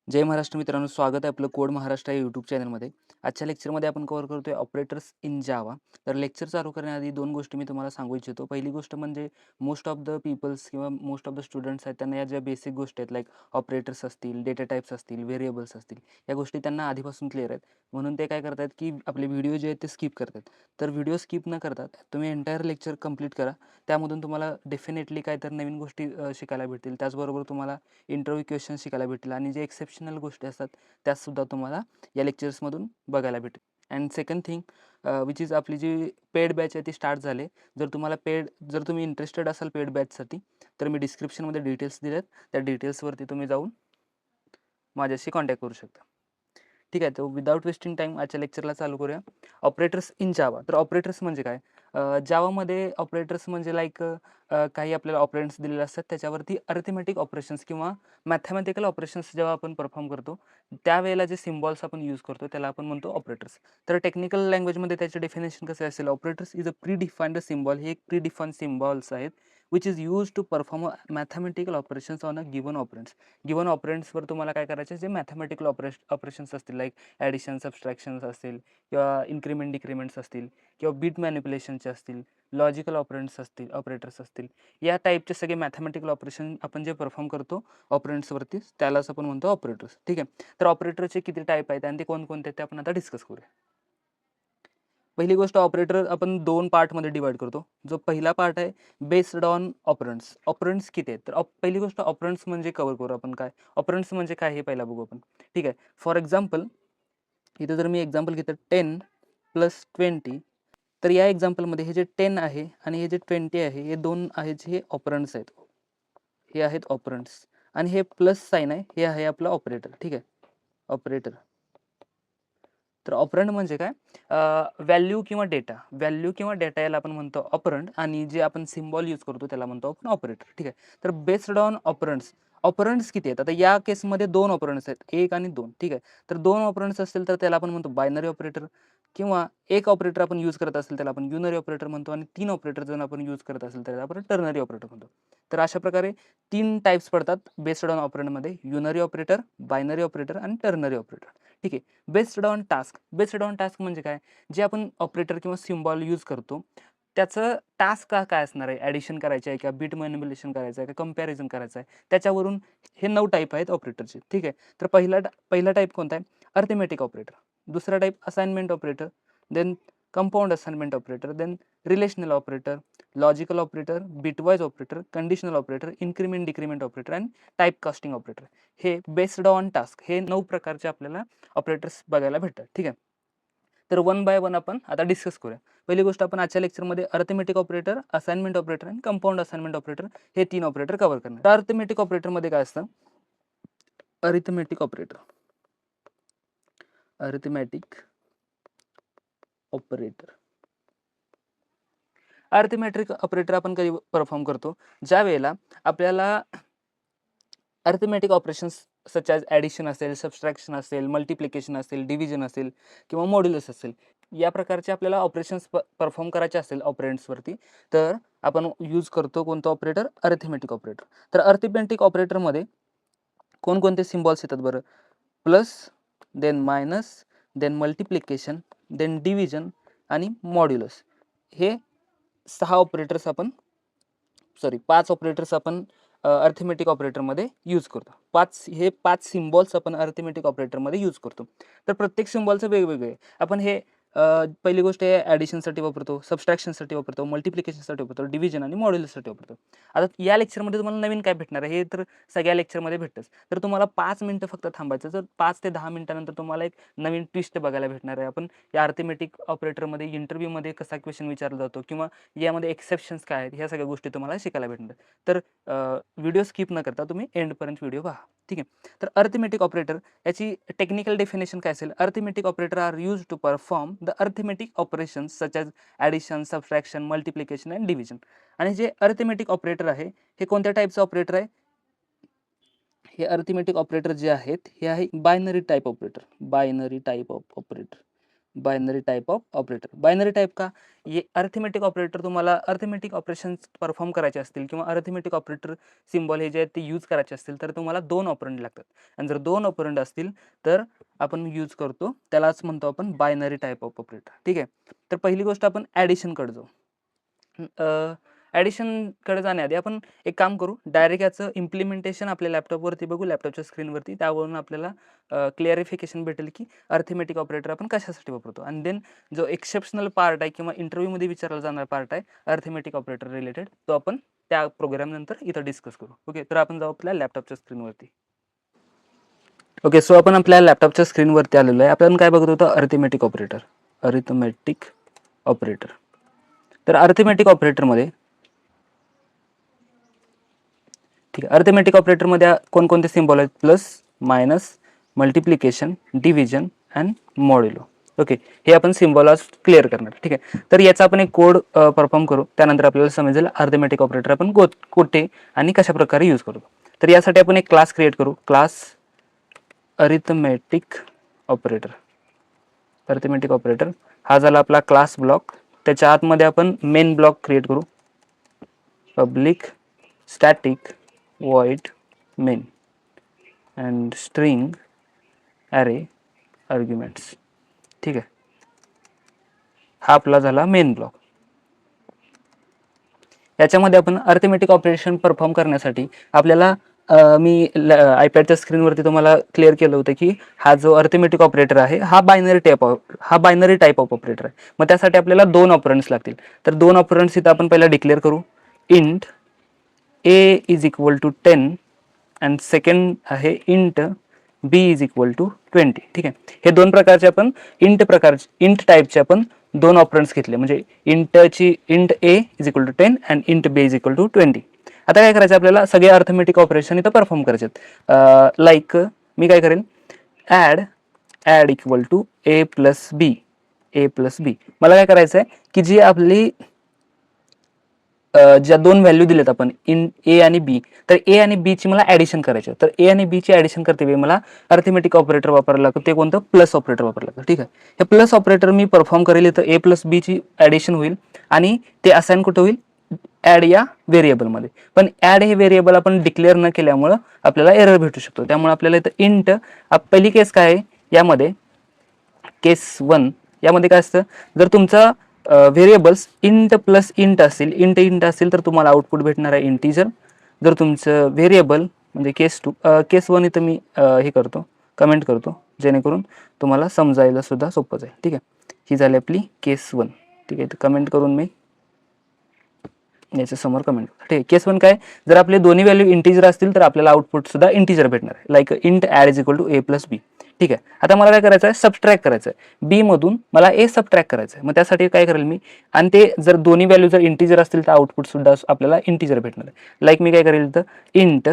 जय महाराष्ट्र मित्रांनो, स्वागत आहे आपलं कोड महाराष्ट्र या यूट्यूब चॅनलमध्ये. आजच्या लेक्चरमध्ये आपण कव्हर करतोय ऑपरेटर्स इन जावा. तर लेक्चर चालू करण्याआधी 2 गोष्टी मी तुम्हाला सांगू इच्छितो. पहिली गोष्ट म्हणजे मोस्ट ऑफ द पीपल्स किंवा मोस्ट ऑफ द स्टुडंट्स आहेत त्यांना या ज्या बेसिक गोष्टी आहेत लाईक ऑपरेटर्स असतील, डेटा टाइप्स असतील, व्हेरिएबल्स असतील, या गोष्टी त्यांना आधीपासून क्लिअर आहेत. म्हणून ते काय करतात की आपले व्हिडिओ जे आहेत ते स्किप करतात. तर व्हिडिओ स्किप न करता तुम्ही एंटायर लेक्चर कंप्लीट करा. त्यामधून तुम्हाला डेफिनेटली काहीतरी नवीन गोष्टी शिकायला भेटतील. त्याचबरोबर तुम्हाला इंटरव्ह्यू क्वेश्चन्स शिकायला भेटतील आणि जे एक्सेप्शनल गोष्टी असतात त्यासुद्धा तुम्हाला या लेक्चर्समधून बघायला भेटेल. And second thing which is आपली जी पेड बॅच आहे ती स्टार्ट झाली. जर तुम्ही इंटरेस्टेड असाल पेड बॅचसाठी तर मी डिस्क्रिप्शनमध्ये डिटेल्स दिलेत. त्या डिटेल्सवरती तुम्ही जाऊन माझ्याशी कॉन्टॅक्ट करू शकता. ठीक आहे, तर विदाऊट वेस्टिंग टाईम आजच्या लेक्चरला चालू करूया. ऑपरेटर्स इन जावा. तर ऑपरेटर्स म्हणजे काय? जावामध्ये ऑपरेटर्स म्हणजे लाईक काही आपल्याला ऑपरेंड्स दिलेले असतात त्याच्यावरती अरिथमेटिक ऑपरेशन्स किंवा मॅथमॅटिकल ऑपरेशन्स जेव्हा आपण परफॉर्म करतो त्यावेळेला जे सिम्बॉल्स आपण यूज करतो त्याला आपण म्हणतो ऑपरेटर्स. तर टेक्निकल लँग्वेजमध्ये त्याचे डेफिनेशन कसं असेल, operators is a predefined symbol. हे एक प्री डिफाईन्ड सिम्बॉल्स आहेत which is use to perform mathematical operations on a given operands. Given ऑपरेंड्सवर तुम्हाला काय करायचे, जे मॅथमॅटिकल ऑपरेशन्स असतील लाईक ॲडिशन, सबस्ट्रॅक्शन्स असतील किंवा इन्क्रिमेंट डिक्रिमेंट्स असतील किंवा बीट मॅनिप्युलेशनचे असतील, लॉजिकल ऑपरेटर्स असतील, या टाईपचे सगळे मॅथमॅटिकल ऑपरेशन आपण जे परफॉर्म करतो ऑपरेंड्सवरती त्यालाच आपण म्हणतो ऑपरेटर्स. ठीक आहे, तर ऑपरेटरचे किती टाईप आहेत आणि ते कोणकोणते ते आपण आता डिस्कस करूया. पहिली गोष्ट, ऑपरेटर आपण 2 पार्टमध्ये डिवाइड करतो. जो पहिला पार्ट आहे बेस्ड ऑन ऑपरंड्स. ऑपरंड्स किती आहेत? तर पहिली गोष्ट ऑपरंड्स म्हणजे कव्हर करू आपण काय. ऑपरंड्स म्हणजे काय हे पहिला बघू आपण. ठीक आहे, फॉर एक्झाम्पल इथे जर मी एक्झाम्पल घेतलं 10 + 20, तर या एक्झाम्पलमध्ये हे जे 10 आहे आणि हे जे 20 आहे हे 2 आहेत जे ऑपरंड्स आहेत. हे आहेत ऑपरंड्स आणि हे प्लस साइन आहे, हे आहे आपलं ऑपरेटर. ठीक आहे, ऑपरेटर. तर ऑपरंड म्हणजे काय? व्हॅल्यू किंवा डेटा याला आपण म्हणतो ऑपरंड आणि जे आपण सिम्बॉल यूज करतो त्याला म्हणतो आपण ऑपरेटर. ठीक आहे, तर बेस्ड ऑन ऑपरंड्स. ऑपरंड्स किती आहेत? आता या केसमध्ये 2 ऑपरंड्स आहेत, 1 आणि 2. ठीक आहे, तर 2 ऑपरंड्स असतील तर त्याला आपण म्हणतो बायनरी ऑपरेटर किंवा 1 ऑपरेटर आपण यूज करत असेल त्याला आपण युनरी ऑपरेटर म्हणतो आणि 3 ऑपरेटर जर आपण यूज करत असेल त्याला आपण टर्नरी ऑपरेटर म्हणतो. तर अशा प्रकारे 3 टाइप्स पडतात बेस्ड ऑन ऑपरंडमध्ये: युनरी ऑपरेटर, बायनरी ऑपरेटर आणि टर्नरी ऑपरेटर. ठीक आहे, बेस्ड ऑन टास्क म्हणजे काय? जे आपण ऑपरेटर किंवा सिम्बॉल यूज करतो त्याचं टास्क काय असणार आहे? ॲडिशन करायची आहे किंवा बिट मॅनिप्युलेशन करायचं आहे का कंपॅरिझन करायचं आहे, त्याच्यावरून हे 9 टाईप आहेत ऑपरेटरचे. ठीक आहे, तर पहिला टाईप कोणता आहे? Arithmetic operator. दुसरा type assignment operator, then compound assignment operator, then relational operator, logical operator, bitwise operator, conditional operator, increment decrement operator आणि टाईप कास्टिंग ऑपरेटर. हे बेस्ड ऑन टास्क हे 9 प्रकारचे आपल्याला ऑपरेटर्स बघायला भेटतात. ठीक आहे, तर वन बाय वन आपण आता डिस्कस करूया. पहिली गोष्ट, आपण आजच्या लेक्चरमध्ये अर्थमेटिक ऑपरेटर, असाइनमेंट ऑपरेटर आणि कंपाऊंड असाइनमेंट ऑपरेटर हे 3 ऑपरेटर कव्हर करणार. तर अर्थमेटिक ऑपरेटरमध्ये काय असतं? Arithmetic operator arithmetic operator arithmetic operator आपण कधी परफॉर्म करतो? ज्या वेळेला आपल्याला arithmetic operations such as addition असेल, सबस्ट्रॅक्शन असेल, मल्टिप्लिकेशन असेल, डिव्हिजन असेल किंवा मॉड्युलस असेल, या प्रकारचे आपल्याला ऑपरेशन्स परफॉर्म करायचे असेल ऑपरेंड्सवरती, तर आपण यूज करतो कोणतं ऑपरेटर? Arithmetic operator. तर अरिथमेटिक ऑपरेटरमध्ये कोणकोणते सिम्बॉल्स येतात बरं? Plus, then minus, then multiplication, then division आणि मॉड्युलस. हे 5 ऑपरेटर्स आपण अरिथमेटिक ऑपरेटरमध्ये यूज करतो. 5 सिम्बॉल्स आपण अरिथमेटिक ऑपरेटरमध्ये यूज करतो. तर प्रत्येक सिम्बॉलचं वेगवेगळे आहे. आपण हे पहिली गोष्ट आहे ॲडिशनसाठी वापरतो, सबस्ट्रॅक्शनसाठी वापरतो, मल्टिप्लिकेशनसाठी वापरतो, डिव्हिजन आणि मॉड्युलससाठी वापरतो. आता या लेक्चरमध्ये तुम्हाला नवीन काय भेटणार आहे? हे तर सगळ्या लेक्चरमध्ये भेटतंच. तर तुम्हाला 5 मिनिटं फक्त थांबायचं. तर 5 ते 10 मिनिटानंतर तुम्हाला एक नवीन ट्विस्ट बघायला भेटणार आहे. आपण या अरिथमेटिक ऑपरेटरमध्ये इंटरव्ह्यूमध्ये कसा क्वेश्चन विचारला जातो किंवा यामध्ये एक्सेप्शन्स काय आहेत, ह्या सगळ्या गोष्टी तुम्हाला शिकायला भेटणार. तर व्हिडिओ स्किप न करता तुम्ही एंडपर्यंत व्हिडिओ पहा. ठीक आहे, तर अरिथमेटिक ऑपरेटर याची टेक्निकल डेफिनेशन काय असेल? Arithmetic operator are use to perform the arithmetic operations such as addition, subtraction, multiplication and division. आणि जे अरिथमेटिक ऑपरेटर आहे हे कोणत्या टाईपचं ऑपरेटर आहे? हे अरिथमेटिक ऑपरेटर जे आहेत हे आहे binary type operator. Binary type of operator. Binary type का? ये अरिथमेटिक ऑपरेटर तुम्हाला अरिथमेटिक ऑपरेशन्स परफॉर्म करायचे असतील किंवा अरिथमेटिक ऑपरेटर सिम्बॉल हे जे आहेत ते यूज करायचे असतील तर तुम्हाला 2 ऑपरंड लागतात आणि जर 2 ऑपरंड असतील तर आपण यूज करतो, त्यालाच म्हणतो आपण बायनरी टाइप ऑफ ऑपरेटर. ठीक आहे. तर पहिली गोष्ट आपण ॲडिशनकडे जाऊ. ॲडिशनकडे जाण्याआधी आपण एक काम करू, डायरेक्ट याचं इम्प्लिमेंटेशन आपल्या लॅपटॉपवरती बघू, लॅपटॉपच्या स्क्रीनवरती. त्यावरून आपल्याला क्लिअरिफिकेशन भेटेल की अरिथमेटिक ऑपरेटर आपण कशासाठी वापरतो. आणि देन जो एक्सेप्शनल पार्ट आहे किंवा इंटरव्ह्यूमध्ये विचारला जाणारा पार्ट आहे अरिथमेटिक ऑपरेटर रिलेटेड, तो आपण त्या प्रोग्राम नंतर इथं डिस्कस करू. ओके, तर आपण जाऊ आपल्या लॅपटॉपच्या स्क्रीनवरती. ओके, सो आपण आपल्या लॅपटॉपच्या स्क्रीनवरती आलेलो आहे. आपण काय बघत होतो? Arithmetic operator. Arithmetic operator. तर अरिथमेटिक ऑपरेटरमध्ये ठीक आहे, अरिथमेटिक ऑपरेटरमध्ये कोणकोणते सिम्बॉल आहेत? Plus, minus, multiplication, division and modulo. Okay, हे आपण सिम्बॉल आज क्लिअर करणार. ठीक आहे, तर याचा आपण एक कोड परफॉर्म करू, त्यानंतर आपल्याला समजेल अरिथमेटिक ऑपरेटर आपण कोठे आणि कशा प्रकारे यूज करतो. तर यासाठी आपण एक क्लास क्रिएट करू, class arithmetic operator. Arithmetic operator हा झाला आपला क्लास ब्लॉक. त्याच्या आतमध्ये आपण मेन ब्लॉक क्रिएट करू, public static void main and string array arguments. ठीक आहे, हा आपला झाला मेन ब्लॉक. याच्यामध्ये आपण अरिथमेटिक ऑपरेशन परफॉर्म करण्यासाठी आपल्याला मी आयपॅडच्या स्क्रीनवरती तुम्हाला क्लिअर केलं होतं की हा जो अरिथमेटिक ऑपरेटर आहे हा बायनरी टाइप ऑफ ऑपरेटर आहे. मग त्यासाठी आपल्याला 2 ऑपरंड्स लागतील. तर 2 ऑपरंड्स इथं आपण पहिला डिक्लेअर करू, int a is equal to 10 and second आहे int b is equal to 20. ठीक आहे, हे 2 प्रकारचे आपण इंट टाईपचे आपण 2 ऑपरंड्स घेतले, म्हणजे int a is equal to 10 and int b is equal to 20. आता काय करायचं? आपल्याला सगळे अरिथमेटिक ऑपरेशन इथं परफॉर्म करायचे आहेत. लाईक मी काय करेल, add equal to a plus b. मला काय करायचं आहे की जी आपली ज्या 2 व्हॅल्यू दिलेत आपण इन ए आणि बी, तर ए आणि बी ची मला ॲडिशन करायची. तर ए आणि बी ची ॲडिशन करते वेळी मला अरिथमेटिक ऑपरेटर वापरायला लागतं, ते कोणतं? प्लस ऑपरेटर वापरायला लागतं. ठीक आहे, हे प्लस ऑपरेटर मी परफॉर्म करेल, इथं ए प्लस बी ची ॲडिशन होईल आणि ते असाइन कुठं होईल? ॲड या व्हेरिएबलमध्ये. पण ॲड हे व्हेरिएबल आपण डिक्लेअर न केल्यामुळं आपल्याला एरर भेटू शकतो. त्यामुळे आपल्याला इथं इंट, पहिली केस काय आहे यामध्ये? केस 1 यामध्ये काय असतं? जर तुमचा व्हेरिएबल्स इंट प्लस इंट असेल तर तुम्हाला आउटपुट भेटणार आहे इंटीजर. जर तुमचं व्हेरिएबल म्हणजे केस 1 इथं मी हे करतो, कमेंट करतो, जेणेकरून तुम्हाला समजायला सुद्धा सोपं जाईल. ठीक आहे, ही झाली आपली केस 1. ठीक आहे, तर कमेंट करून मी याच्या समोर कमेंट. ठीक आहे, केस 1 काय? जर आपले दोन्ही व्हॅल्यू इंटीजर असतील तर आपल्याला आउटपुट सुद्धा इंटीजर भेटणार आहे, like int add is equal to A plus B. ठीक आहे, आता मला काय करायचं आहे? सबट्रॅक्ट करायचं आहे. बी मधून मला ए सबट्रॅक्ट करायचं आहे. मग त्यासाठी काय करेल मी? आणि ते जर दोन्ही व्हॅल्यू जर इंटीजर असतील तर आउटपुट सुद्धा आपल्याला इंटीजर भेटणार आहे. लाईक मी काय करेल तर int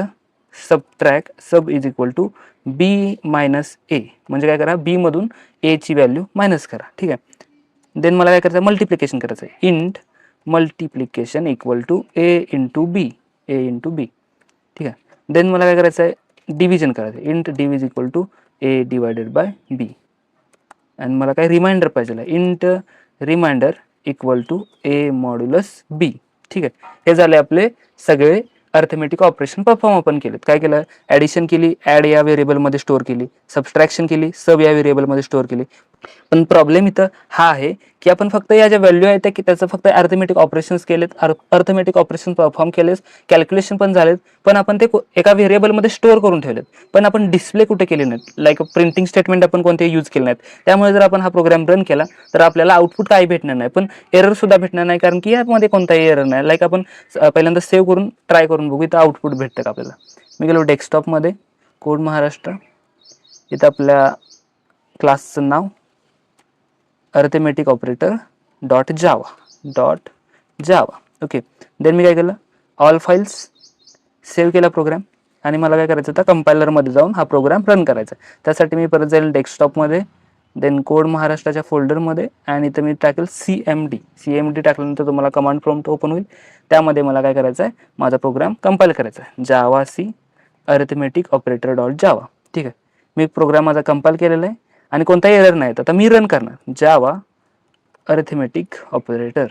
subtract sub is equal to B minus A, म्हणजे काय करा? बी मधून ए ची व्हॅल्यू मायनस करा. ठीक आहे, देन मला काय करायचं? मल्टिप्लिकेशन करायचं आहे. Int multiplication equal to A into B. ठीक आहे, देन मला काय करायचं आहे? डिव्हिजन करायचं आहे. इंट डिव्हिज equal to A divided by B. आणि मला काय रिमाइंडर पाहिजे? Int reminder equal to A modulus B. ठीक आहे, हे झाले आपले सगळे अरिथमेटिक ऑपरेशन परफॉर्म आपण केलेत. काय केलं? ॲडिशन केली, ॲड या व्हेरिएबलमध्ये स्टोअर केली, सबट्रॅक्शन केली, सब या व्हेरिएबलमध्ये स्टोअर केली. पण प्रॉब्लेम इथं हा आहे की आपण फक्त या ज्या व्हॅल्यू आहेत की त्याचं फक्त अरिथमेटिक ऑपरेशन्स केलेत, अरिथमेटिक ऑपरेशन परफॉर्म केलेत, कॅल्क्युलेशन पण झालेत, पण आपण ते एका व्हेरिएबलमध्ये स्टोअर करून ठेवलेत, पण आपण डिस्प्ले कुठे केले नाहीत. लाईक प्रिंटिंग स्टेटमेंट आपण कोणते यूज केले नाहीत. त्यामुळे जर आपण हा प्रोग्राम रन केला तर आपल्याला आउटपुट काही भेटणार नाही, पण एरर सुद्धा भेटणार नाही, कारण की यामध्ये कोणताही एरर नाही. लाईक आपण पहिल्यांदा सेव्ह करून ट्राय करून बघू, इथं आउटपुट भेटतं का आपल्याला. मी गेलो डेस्कटॉपमध्ये, कोड महाराष्ट्र, इथं आपल्या क्लासचं नाव arithmetic operator dot Java. Okay, then मी काय केलं? ऑल फाईल्स सेव्ह केला प्रोग्राम, आणि मला काय करायचं होतं? कंपायलरमध्ये जाऊन हा प्रोग्राम रन करायचा. त्यासाठी मी परत जाईल डेस्कटॉपमध्ये, देन कोड महाराष्ट्राच्या फोल्डरमध्ये, आणि इथं मी टाकेल CMD टाकल्यानंतर तुम्हाला कमांड प्रॉम्प्ट ओपन होईल. त्यामध्ये मला काय करायचं आहे? माझा प्रोग्राम कंपाईल करायचा आहे, Java C arithmetic operator dot Java. ठीक आहे, मी प्रोग्राम माझा कंपाईल केलेला आहे. आणि कोणताही एरर नाही तर आता मी रन करणार जावा अरिथमेटिक ऑपरेटर.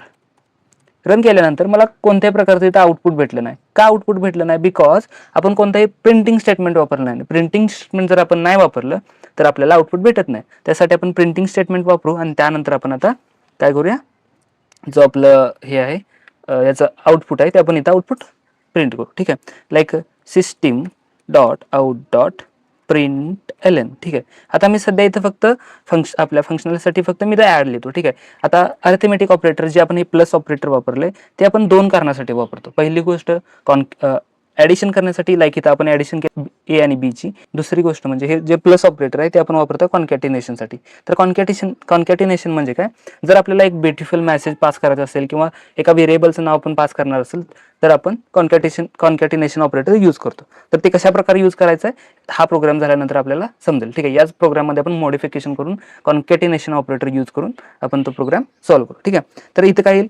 रन केल्यानंतर मला कोणत्याही प्रकारचं इथं आउटपुट भेटलं नाही. का आउटपुट भेटलं नाही? बिकॉज आपण कोणताही प्रिंटिंग स्टेटमेंट वापरलं नाही. प्रिंटिंग स्टेटमेंट जर आपण नाही वापरलं तर आपल्याला आउटपुट भेटत नाही. त्यासाठी आपण प्रिंटिंग स्टेटमेंट वापरू आणि त्यानंतर आपण आता काय करूया, जो आपलं हे आहे याचं आउटपुट आहे ते आपण इथं आउटपुट प्रिंट करू. ठीक आहे, like system dot out dot print L n. ठीक आहे, आता मी सध्या इथं फक्त आपल्या फंक्शनलसाठी फक्त मी इथं ॲड लिहितो. ठीक आहे, आता अरिथमेटिक ऑपरेटर जे आपण हे प्लस ऑपरेटर वापरले ते आपण दोन कारणासाठी वापरतो. पहिली गोष्ट ॲडिशन करण्यासाठी, लाईक इथं आपण ॲडिशन ए आणि बीची. दुसरी गोष्ट म्हणजे हे जे प्लस ऑपरेटर आहे ते आपण वापरतो कॉन्कॅटिनेशनसाठी. तर कॉन्कॅटिनेशन म्हणजे काय, जर आपल्याला एक ब्युटिफुल मेसेज पास करायचा असेल किंवा एका व्हेरिएबलचं नाव आपण पास करणार असेल तर आपण कॉन्कॅटिनेशन ऑपरेटर यूज करतो. तर ते कशा प्रकारे यूज करायचं आहे हा प्रोग्राम झाल्यानंतर आपल्याला समजेल. ठीक आहे, याच प्रोग्राममध्ये आपण मॉडिफिकेशन करून कॉन्कॅटिनेशन ऑपरेटर यूज करून आपण तो प्रोग्राम सॉल्व्ह करू. ठीक आहे, तर इथं काय येईल,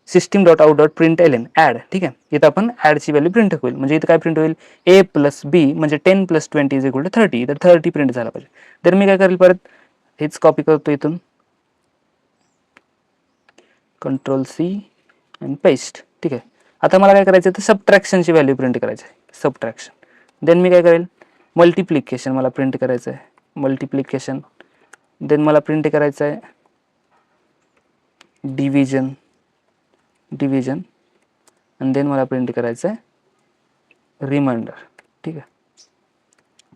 system dot out dot print L n add. ठीक आहे, इथं आपण ॲडची व्हॅल्यू प्रिंट होईल. म्हणजे इथं काय प्रिंट होईल, ए प्लस बी म्हणजे 10 + 20 = 30. तर 30 प्रिंट झाला पाहिजे. तर मी काय करेल, परत हेच कॉपी करतो इथून, कंट्रोल सी आणि पेस्ट. ठीक आहे, आता मला काय करायचं आहे तर सबट्रॅक्शनची व्हॅल्यू प्रिंट करायची आहे, सबट्रॅक्शन. देन मी काय करेल, मल्टिप्लिकेशन मला प्रिंट करायचं आहे, मल्टिप्लिकेशन. देन मला प्रिंट करायचं आहे डिव्हिजन आणि देन मला प्रिंट करायचं आहे रिमाइंडर. ठीक आहे,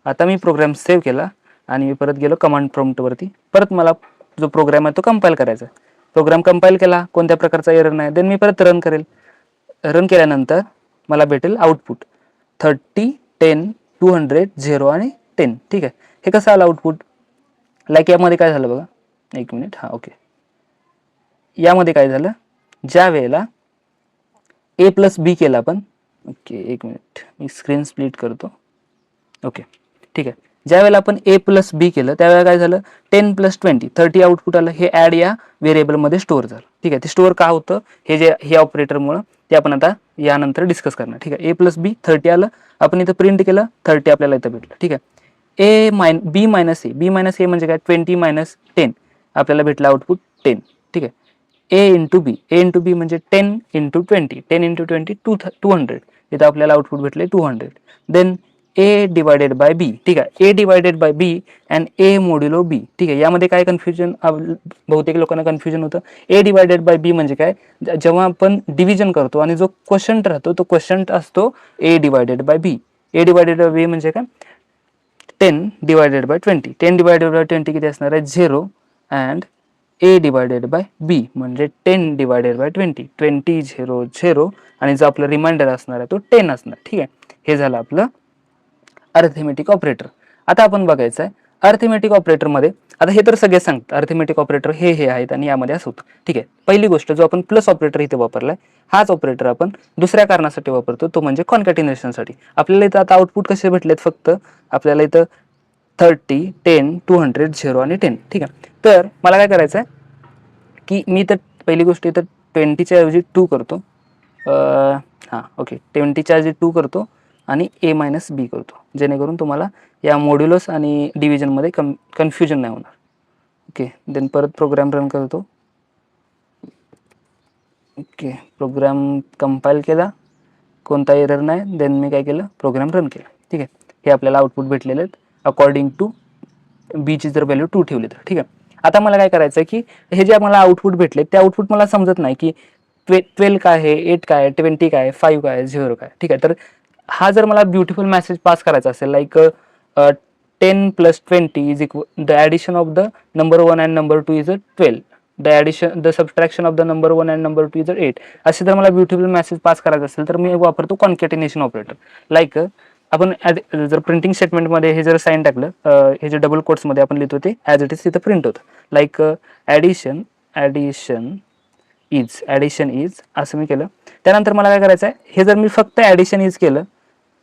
आता मी प्रोग्राम सेव्ह केला आणि मी परत गेलो कमांड प्रॉम्प्टवरती. परत मला जो प्रोग्राम आहे तो कंपाईल करायचा आहे. प्रोग्राम कंपाईल केला, कोणत्या प्रकारचा एरर नाही. देन मी परत रन करेल. रन केल्यानंतर मला भेटेल आउटपुट 30, 10, 200, 0 आणि 10. ठीक आहे, हे कसं आलं आउटपुट, लाईक यामध्ये काय झालं बघा, एक मिनिट, हां ओके. यामध्ये काय झालं, ज्या वेळेला ए प्लस बी केला आपण, ओके एक मिनिट मी स्क्रीन स्प्लिट करतो. ओके ठीक आहे, ज्या वेळेला आपण ए प्लस बी केलं त्यावेळेला काय झालं, 10 + 20 30 आउटपुट आलं. हे ॲड या व्हेरिएबलमध्ये स्टोअर झालं. ठीक आहे, ते स्टोअर का होतं हे ऑपरेटरमुळं ते आपण आता यानंतर डिस्कस करणार. ठीक आहे, ए प्लस बी 30 आलं, आपण इथं प्रिंट केलं 30 आपल्याला इथं भेटलं. ठीक आहे, बी मायनस ए म्हणजे काय, 20 - 10 आपल्याला भेटलं आउटपुट 10. ठीक आहे, ए इंटू बी म्हणजे 10 × 20 10 × 20 200 इथं आपल्याला आउटपुट भेटले 200. Then A divided by B. ठीक आहे, A divided by B and A modulo B. ठीक आहे, यामध्ये काय कन्फ्युजन, बहुतेक लोकांना कन्फ्युजन होतं. ए डिवायडेड बाय बी म्हणजे काय, जेव्हा आपण डिव्हिजन करतो आणि जो क्वोशंट राहतो तो क्वोशंट असतो A divided by B. A divided by B म्हणजे काय, 10 डिवायडेड बाय 20. 10 डिवायडेड बाय 20 किती असणार आहे, 0. And A divided by B म्हणजे 10 डिवायडेड बाय 20 20 0 0 आणि जो आपला रिमाइंडर असणार आहे तो 10 असणार. ठीक आहे, हे झालं आपलं अरिथमेटिक ऑपरेटर. आता आपण बघायचं आहे अरिथमेटिक ऑपरेटरमध्ये, आता हे तर सगळे सांगतात अरिथमेटिक ऑपरेटर हे आहेत आणि यामध्ये असं होतं. ठीक आहे, पहिली गोष्ट जो आपण प्लस ऑपरेटर इथे वापरलाय हाच ऑपरेटर आपण दुसऱ्या कारणासाठी वापरतो, तो म्हणजे कॉन्कॅटिनेशनसाठी. आपल्याला इथं आता आउटपुट कसे भेटलेत, फक्त आपल्याला इथं 30, 10, 200, 0 आणि 10. ठीक आहे, तर मला काय करायचं आहे की मी तर पहिली गोष्ट इथं 20च्या ऐवजी 2 करतो. हां ओके, 20च्या ऐवजी 2 करतो आणि ए मायनस बी करतो, जेणेकरून तुम्हाला या मॉड्युलस आणि डिव्हिजनमध्ये कन्फ्युजन नाही होणार. ओके, देन परत प्रोग्राम रन करतो. ओके, प्रोग्राम कंपाईल केला, कोणता एरर नाही. देन मी काय केलं, प्रोग्राम रन केला. ठीक आहे, हे आपल्याला आउटपुट भेटलेले आहेत अकॉर्डिंग टू बीची जर व्हॅल्यू 2 ठेवली तर. ठीक आहे, आता मला काय करायचं आहे की हे जे मला आउटपुट भेटले ते आउटपुट मला समजत नाही की 12 काय आहे, 8 काय आहे, 20 काय आहे, 5 काय आहे, 0 काय. ठीक आहे, तर हा जर मला ब्युटिफुल मेसेज पास करायचा असेल like 10 + 20 the addition of the number 1 and number 2 is 12, the subtraction of the number 1 and number 2 is 8, असे जर मला ब्युटिफुल मेसेज पास करायचा असेल तर मी वापरतो कॉन्कॅटिनेशन ऑपरेटर. लाईक आपण जर प्रिंटिंग स्टेटमेंटमध्ये हे जर साईन टाकलं, हे जे डबल कोट्समध्ये आपण लिहितो ते ॲज इट इज तिथं प्रिंट होतं. लाईक ॲडिशन इज असं मी केलं. त्यानंतर मला काय करायचं आहे, हे जर मी फक्त ॲडिशन इज केलं,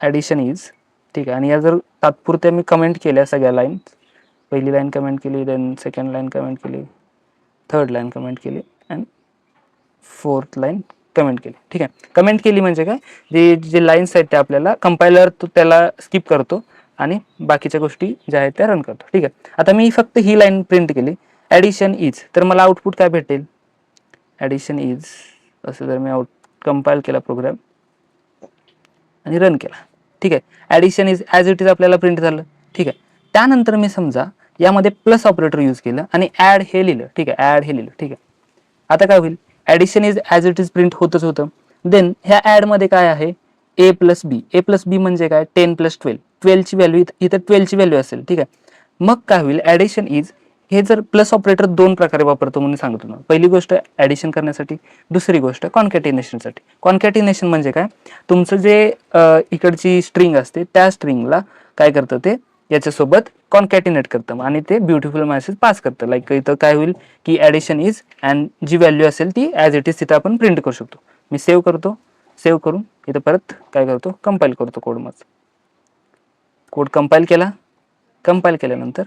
ॲडिशन इज. ठीक आहे, आणि या जर तात्पुरत्या मी कमेंट केल्या सगळ्या लाईन, पहिली लाईन कमेंट केली, देन सेकंड लाईन कमेंट केली, थर्ड लाईन कमेंट केली अँड फोर्थ लाईन कमेंट केली. ठीक आहे, कमेंट केली म्हणजे काय, जे लाईन्स आहेत ते आपल्याला कंपायलर तो त्याला स्किप करतो आणि बाकीच्या गोष्टी ज्या आहेत त्या रन करतो. ठीक आहे. आता मी फक्त ही लाईन प्रिंट केली, ॲडिशन इज, तर मला आउटपुट काय भेटेल, ॲडिशन इज असं जर मी कंपाईल केला प्रोग्राम आणि रन केला. ठीक आहे. Addition is as it is आपल्याला प्रिंट झालं. ठीक आहे. त्यानंतर मी समजा यामध्ये प्लस ऑपरेटर यूज केलं आणि ॲड हे लिहिलं. ठीक आहे, ॲड हे लिहिलं. ठीक आहे. आता काय होईल, addition is as it is print होतच होतं. देन ह्या ॲडमध्ये काय आहे, ए प्लस बी. ए प्लस बी म्हणजे काय, 10 + 12. 12ची व्हॅल्यू इथं 12ची व्हॅल्यू असेल. ठीक आहे. मग काय होईल, ॲडिशन इज हे जर प्लस ऑपरेटर 2 प्रकारे वापरतो म्हणून सांगतो ना. पहिली गोष्ट ॲडिशन करण्यासाठी, दुसरी गोष्ट कॉन्कॅटिनेशनसाठी. कॉन्कॅटिनेशन म्हणजे काय, तुमचं जे इकडची स्ट्रिंग असते त्या स्ट्रिंगला काय करतं ते याच्यासोबत कॉन्कॅटिनेट करतं आणि ते ब्युटिफुल मेसेज पास करतं. लाईक इथं काय होईल की ॲडिशन इज अँड जी व्हॅल्यू असेल ती ॲज इट इज तिथं आपण प्रिंट करू शकतो. मी सेव्ह करतो, सेव्ह करून इथं परत काय करतो, कंपाईल करतो कोड. मग कोड कंपाईल केला, कंपाईल केल्यानंतर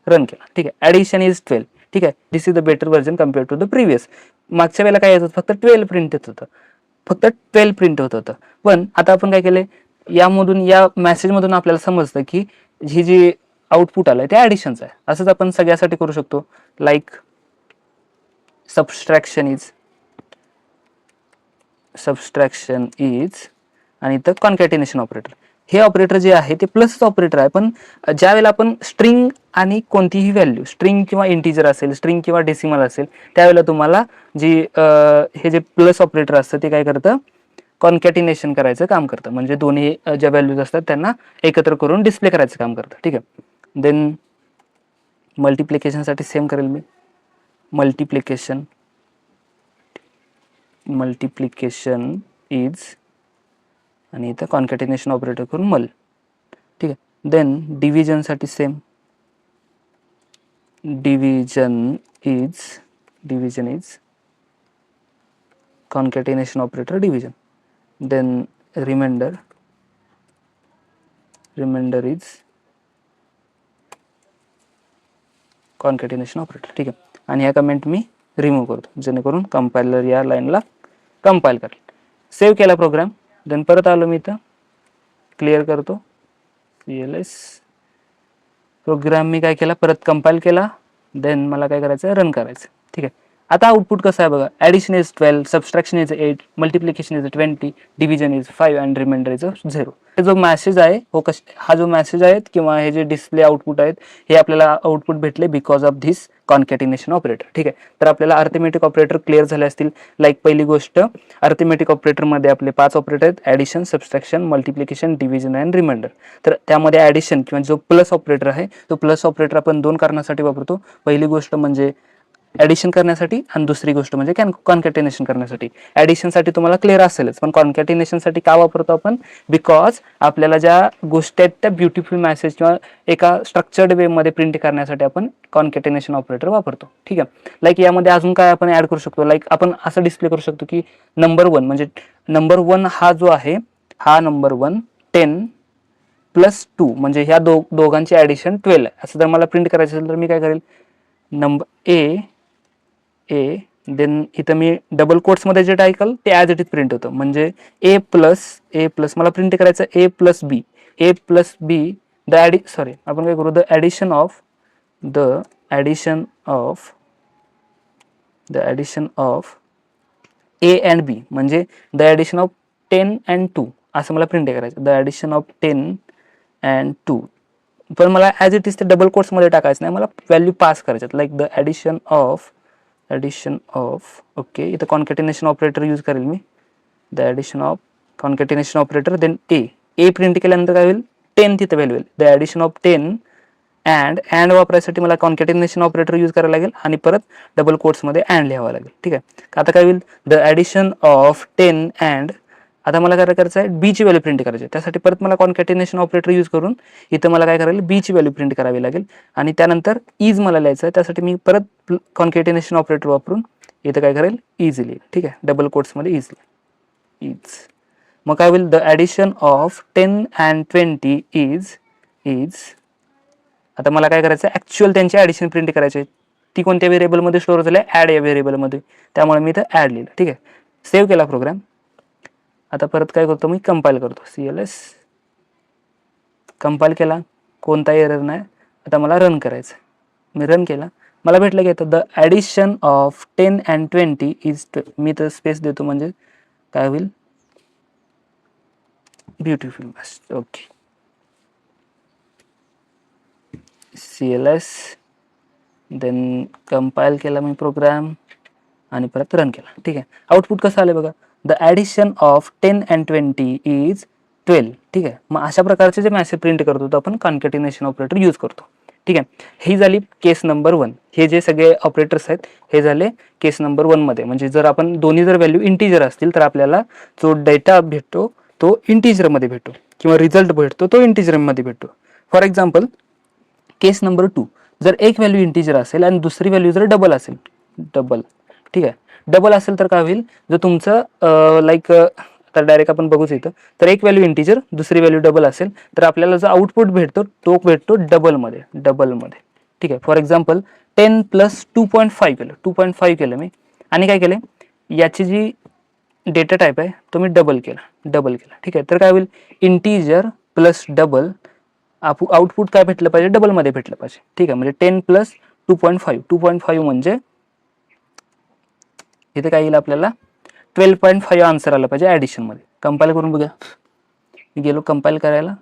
रन केला. ठीक आहे. Addition is 12. ठीक आहे. This is the better version compare to the previous. मागच्या वेळेला काय येत होतं, फक्त 12 प्रिंट येत होतं, फक्त 12 प्रिंट होत होतं. पण आता आपण काय केले, यामधून या मेसेजमधून आपल्याला समजतं की ही जी आउटपुट आलंय ते ॲडिशनचं आहे. असंच आपण सगळ्यासाठी करू शकतो. लाईक सबस्ट्रॅक्शन इज आणि इथं कॉन्कॅटिनेशन ऑपरेटर. हे ऑपरेटर जे आहे ते प्लस ऑपरेटर आहे, पण ज्या वेळेला आपण स्ट्रिंग आणि कोणतीही व्हॅल्यू, स्ट्रिंग किंवा इंटिजर असेल, स्ट्रिंग किंवा डेसिमल असेल, त्यावेळेला तुम्हाला जी हे जे प्लस ऑपरेटर असतं ते काय करतं, कॉन्कॅटिनेशन करायचं काम करतं. म्हणजे दोन्ही ज्या व्हॅल्यूज असतात त्यांना एकत्र करून डिस्प्ले करायचं काम करतं. ठीक आहे. देन मल्टिप्लिकेशनसाठी सेम करेल मी, मल्टिप्लिकेशन इज आणि इथं कॉन्कॅटिनेशन ऑपरेटर करून मल. ठीक आहे. देन डिव्हिजनसाठी same, division is concatenation operator division. Then reminder is concatenation operator. ठीक आहे. आणि ह्या कमेंट मी रिमूव्ह करतो जेणेकरून कंपायलर या लाईनला कंपाईल करेल. सेव्ह केला प्रोग्राम. देन परत आलो मी इथं, क्लिअर करतो, CLS प्रोग्राम मी काय केला, परत कंपाईल केला. देन मला काय करायचं, रन करायचं. ठीक आहे. आता आउटपुट कसं आहे बघा, addition is 12, subtraction is 8, multiplication is 20, division is 5 and remainder is 0. हे जो मेसेज आहे हा जो मेसेज आहे किंवा हे जे डिस्प्ले आउटपुट आहेत हे आपल्याला आउटपुट भेटले बिकॉज ऑफ धिस कॉन्कॅटिनेशन ऑपरेटर. ठीक आहे. तर आपल्याला अर्थमेटिक ऑपरेटर क्लिअर झाले असतील. लाईक पहिली गोष्ट, अर्थमेटिक ऑपरेटरमध्ये आपले 5 ऑपरेटर आहेत, addition, subtraction, multiplication, division and remainder. तर त्यामध्ये ॲडिशन किंवा जो प्लस ऑपरेटर आहे तो प्लस ऑपरेटर आपण 2 कारणासाठी वापरतो. पहिली गोष्ट म्हणजे ॲडिशन करण्यासाठी आणि दुसरी गोष्ट म्हणजे कॉन्कॅटिनेशन करण्यासाठी. ॲडिशनसाठी तुम्हाला क्लिअर असेलच, पण कॉन्कॅटिनेशनसाठी का वापरतो आपण, बिकॉज आपल्याला ज्या गोष्टी आहेत त्या ब्युटिफुल मेसेज किंवा एका स्ट्रक्चर्ड वेमध्ये प्रिंट करण्यासाठी आपण कॉन्कॅटिनेशन ऑपरेटर वापरतो. ठीक आहे. लाईक यामध्ये अजून काय आपण ॲड करू शकतो, लाईक आपण असं डिस्प्ले करू शकतो की नंबर 1 म्हणजे नंबर 1 हा जो आहे हा नंबर 1 10 + 2 म्हणजे ह्या दोघांची ॲडिशन 12 आहे. असं जर मला प्रिंट करायचं असेल तर मी काय करेल, नंबर ए देन इथं मी डबल कोट्समध्ये जे टाकल ते ॲज इट इज प्रिंट होतं. म्हणजे ए प्लस मला प्रिंट करायचं ए प्लस बी आपण काय करू, the addition of A and B म्हणजे द ॲडिशन ऑफ 10 and 2 असं मला प्रिंट करायचं, द ॲडिशन ऑफ 10 and 2. पण मला ॲज इट इज ते डबल कोट्समध्ये टाकायचं नाही, मला व्हॅल्यू पास करायच्यात. Like the addition of okay, इथं कॉन्कॅटिनेशन ऑपरेटर यूज करेल मी, the addition of concatenation operator then A print केल्यानंतर काय होईल, 10 तिथं व्हॅल्यू होईल, द ॲडिशन ऑफ 10 अँड वापरायसाठी मला कॉन्कॅटिनेशन ऑपरेटर यूज करायला लागेल आणि परत डबल कोट्समध्ये अँड लिहावं लागेल. ठीक आहे. आता काय होईल, द ॲडिशन ऑफ 10 अँड आता मला काय करायचं आहे, बीची व्हॅल्यू प्रिंट करायची आहे. त्यासाठी परत मला कॉन्कॅटिनेशन ऑपरेटर यूज करून इथं मला काय करायला, बीची व्हॅल्यू प्रिंट करावी लागेल आणि त्यानंतर इज मला लिहायचं आहे. त्यासाठी मी परत कॉन्कॅटिनेशन ऑपरेटर वापरून इथं काय करेल, इज लिहिल. ठीक आहे. डबल कोट्समध्ये इज. मग काय होईल, the addition of 10 and 20 is आता मला काय करायचं, ॲक्च्युअल त्यांची ॲडिशन प्रिंट करायची आहे. ती कोणत्या व्हेरिएबलमध्ये स्टोअर झाली, ॲड या व्हेरिएबलमध्ये, त्यामुळे मी इथं ॲड लिहिलं. ठीक आहे. सेव्ह केला प्रोग्राम. आता परत काय करतो मी, कंपाईल करतो, CLS कंपाईल केला, कोणता एरर नाही. आता मला रन करायचं. मी रन केला, मला भेटलं की the addition of 10 and 20 is, मी तर स्पेस देतो म्हणजे काय होईल, ब्युटिफुल मस्त. ओके, CLS, देन कंपाईल केला मी प्रोग्राम आणि परत रन केला. ठीक आहे, आउटपुट कसं आलं बघा, the addition of 10 and 20 is 12. ठीक आहे, मग अशा प्रकारचे जे मॅसेज प्रिंट करतो तो आपण कॉन्कॅटिनेशन ऑपरेटर यूज करतो. ठीक आहे, ही झाली केस नंबर 1. हे जे सगळे ऑपरेटर्स आहेत हे झाले केस नंबर 1 मध्ये. म्हणजे जर आपण दोन्ही जर व्हॅल्यू इंटिजर असतील तर आपल्याला जो डेटा भेटतो तो इंटिजरमध्ये भेटतो किंवा रिझल्ट भेटतो तो इंटिजरमध्ये भेटतो. फॉर एक्झाम्पल केस नंबर 2, जर एक व्हॅल्यू इंटिजर असेल आणि दुसरी व्हॅल्यू जर डबल असेल, डबल, ठीक आहे, डबल असेल तर काय होईल, जर तुमचं लाईक तर डायरेक्ट आपण बघूच इथं, तर एक व्हॅल्यू इंटिजर दुसरी व्हॅल्यू डबल असेल तर आपल्याला जो आउटपुट भेटतो तो भेटतो डबलमध्ये. ठीक आहे, फॉर एक्झाम्पल 10 + 2.5 केलं, 2.5 केलं मी, आणि काय केलं, याची जी डेटा टाईप आहे तो मी डबल केला. ठीक आहे, तर काय होईल, इंटिजर प्लस डबल, आउटपुट काय भेटलं पाहिजे, डबलमध्ये भेटलं पाहिजे. ठीक आहे, म्हणजे 10 + 2.5, 2.5 म्हणजे इथे काय येईल आपल्याला 12.5 आन्सर आला पाहिजे ॲडिशनमध्ये. कंपाईल करून बघूया. मी गेलो कंपाईल करायला,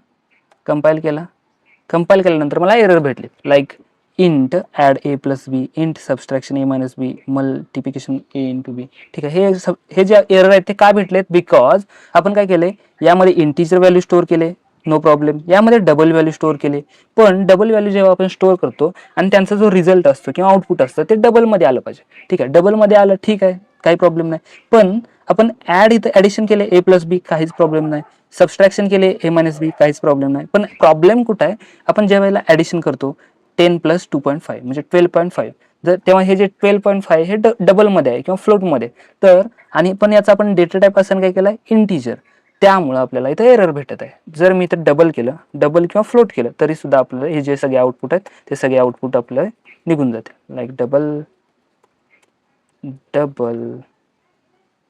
कंपाईल केल्यानंतर मला एरर भेटले, like int add A + B, int subtraction A - B, multiplication A × B. ठीक आहे, हे जे एरर आहेत ते का भेटलेत, बिकॉज आपण काय केले, यामध्ये इंटिजर व्हॅल्यू स्टोअर केले, नो प्रॉब्लेम, यामध्ये डबल व्हॅल्यू स्टोअर केले, पण डबल व्हॅल्यू जेव्हा आपण स्टोअर करतो आणि त्यांचा जो रिझल्ट असतो किंवा आउटपुट असतं ते डबलमध्ये आलं पाहिजे. ठीक आहे, डबलमध्ये आलं, ठीक आहे, काही प्रॉब्लेम नाही. पण आपण इथं ॲडिशन केले A + B, काहीच प्रॉब्लेम नाही. सबस्ट्रॅक्शन केले A - B, काहीच प्रॉब्लेम नाही. पण प्रॉब्लेम कुठं आहे, आपण ज्या वेळेला ॲडिशन करतो 10 + 2.5 म्हणजे 12.5, जर तेव्हा हे जे 12.5 हे डबलमध्ये आहे किंवा फ्लोटमध्ये, तर आणि पण याचा आपण डेटा टाईप असं काय केलं आहे, इंटिजर, त्यामुळं आपल्याला इथं एरर भेटत आहे. जर मी इथं डबल किंवा फ्लोट केलं तरी सुद्धा आपल्याला हे जे सगळे आउटपुट आहेत ते सगळे आउटपुट आपलं निघून जाते. लाईक डबल,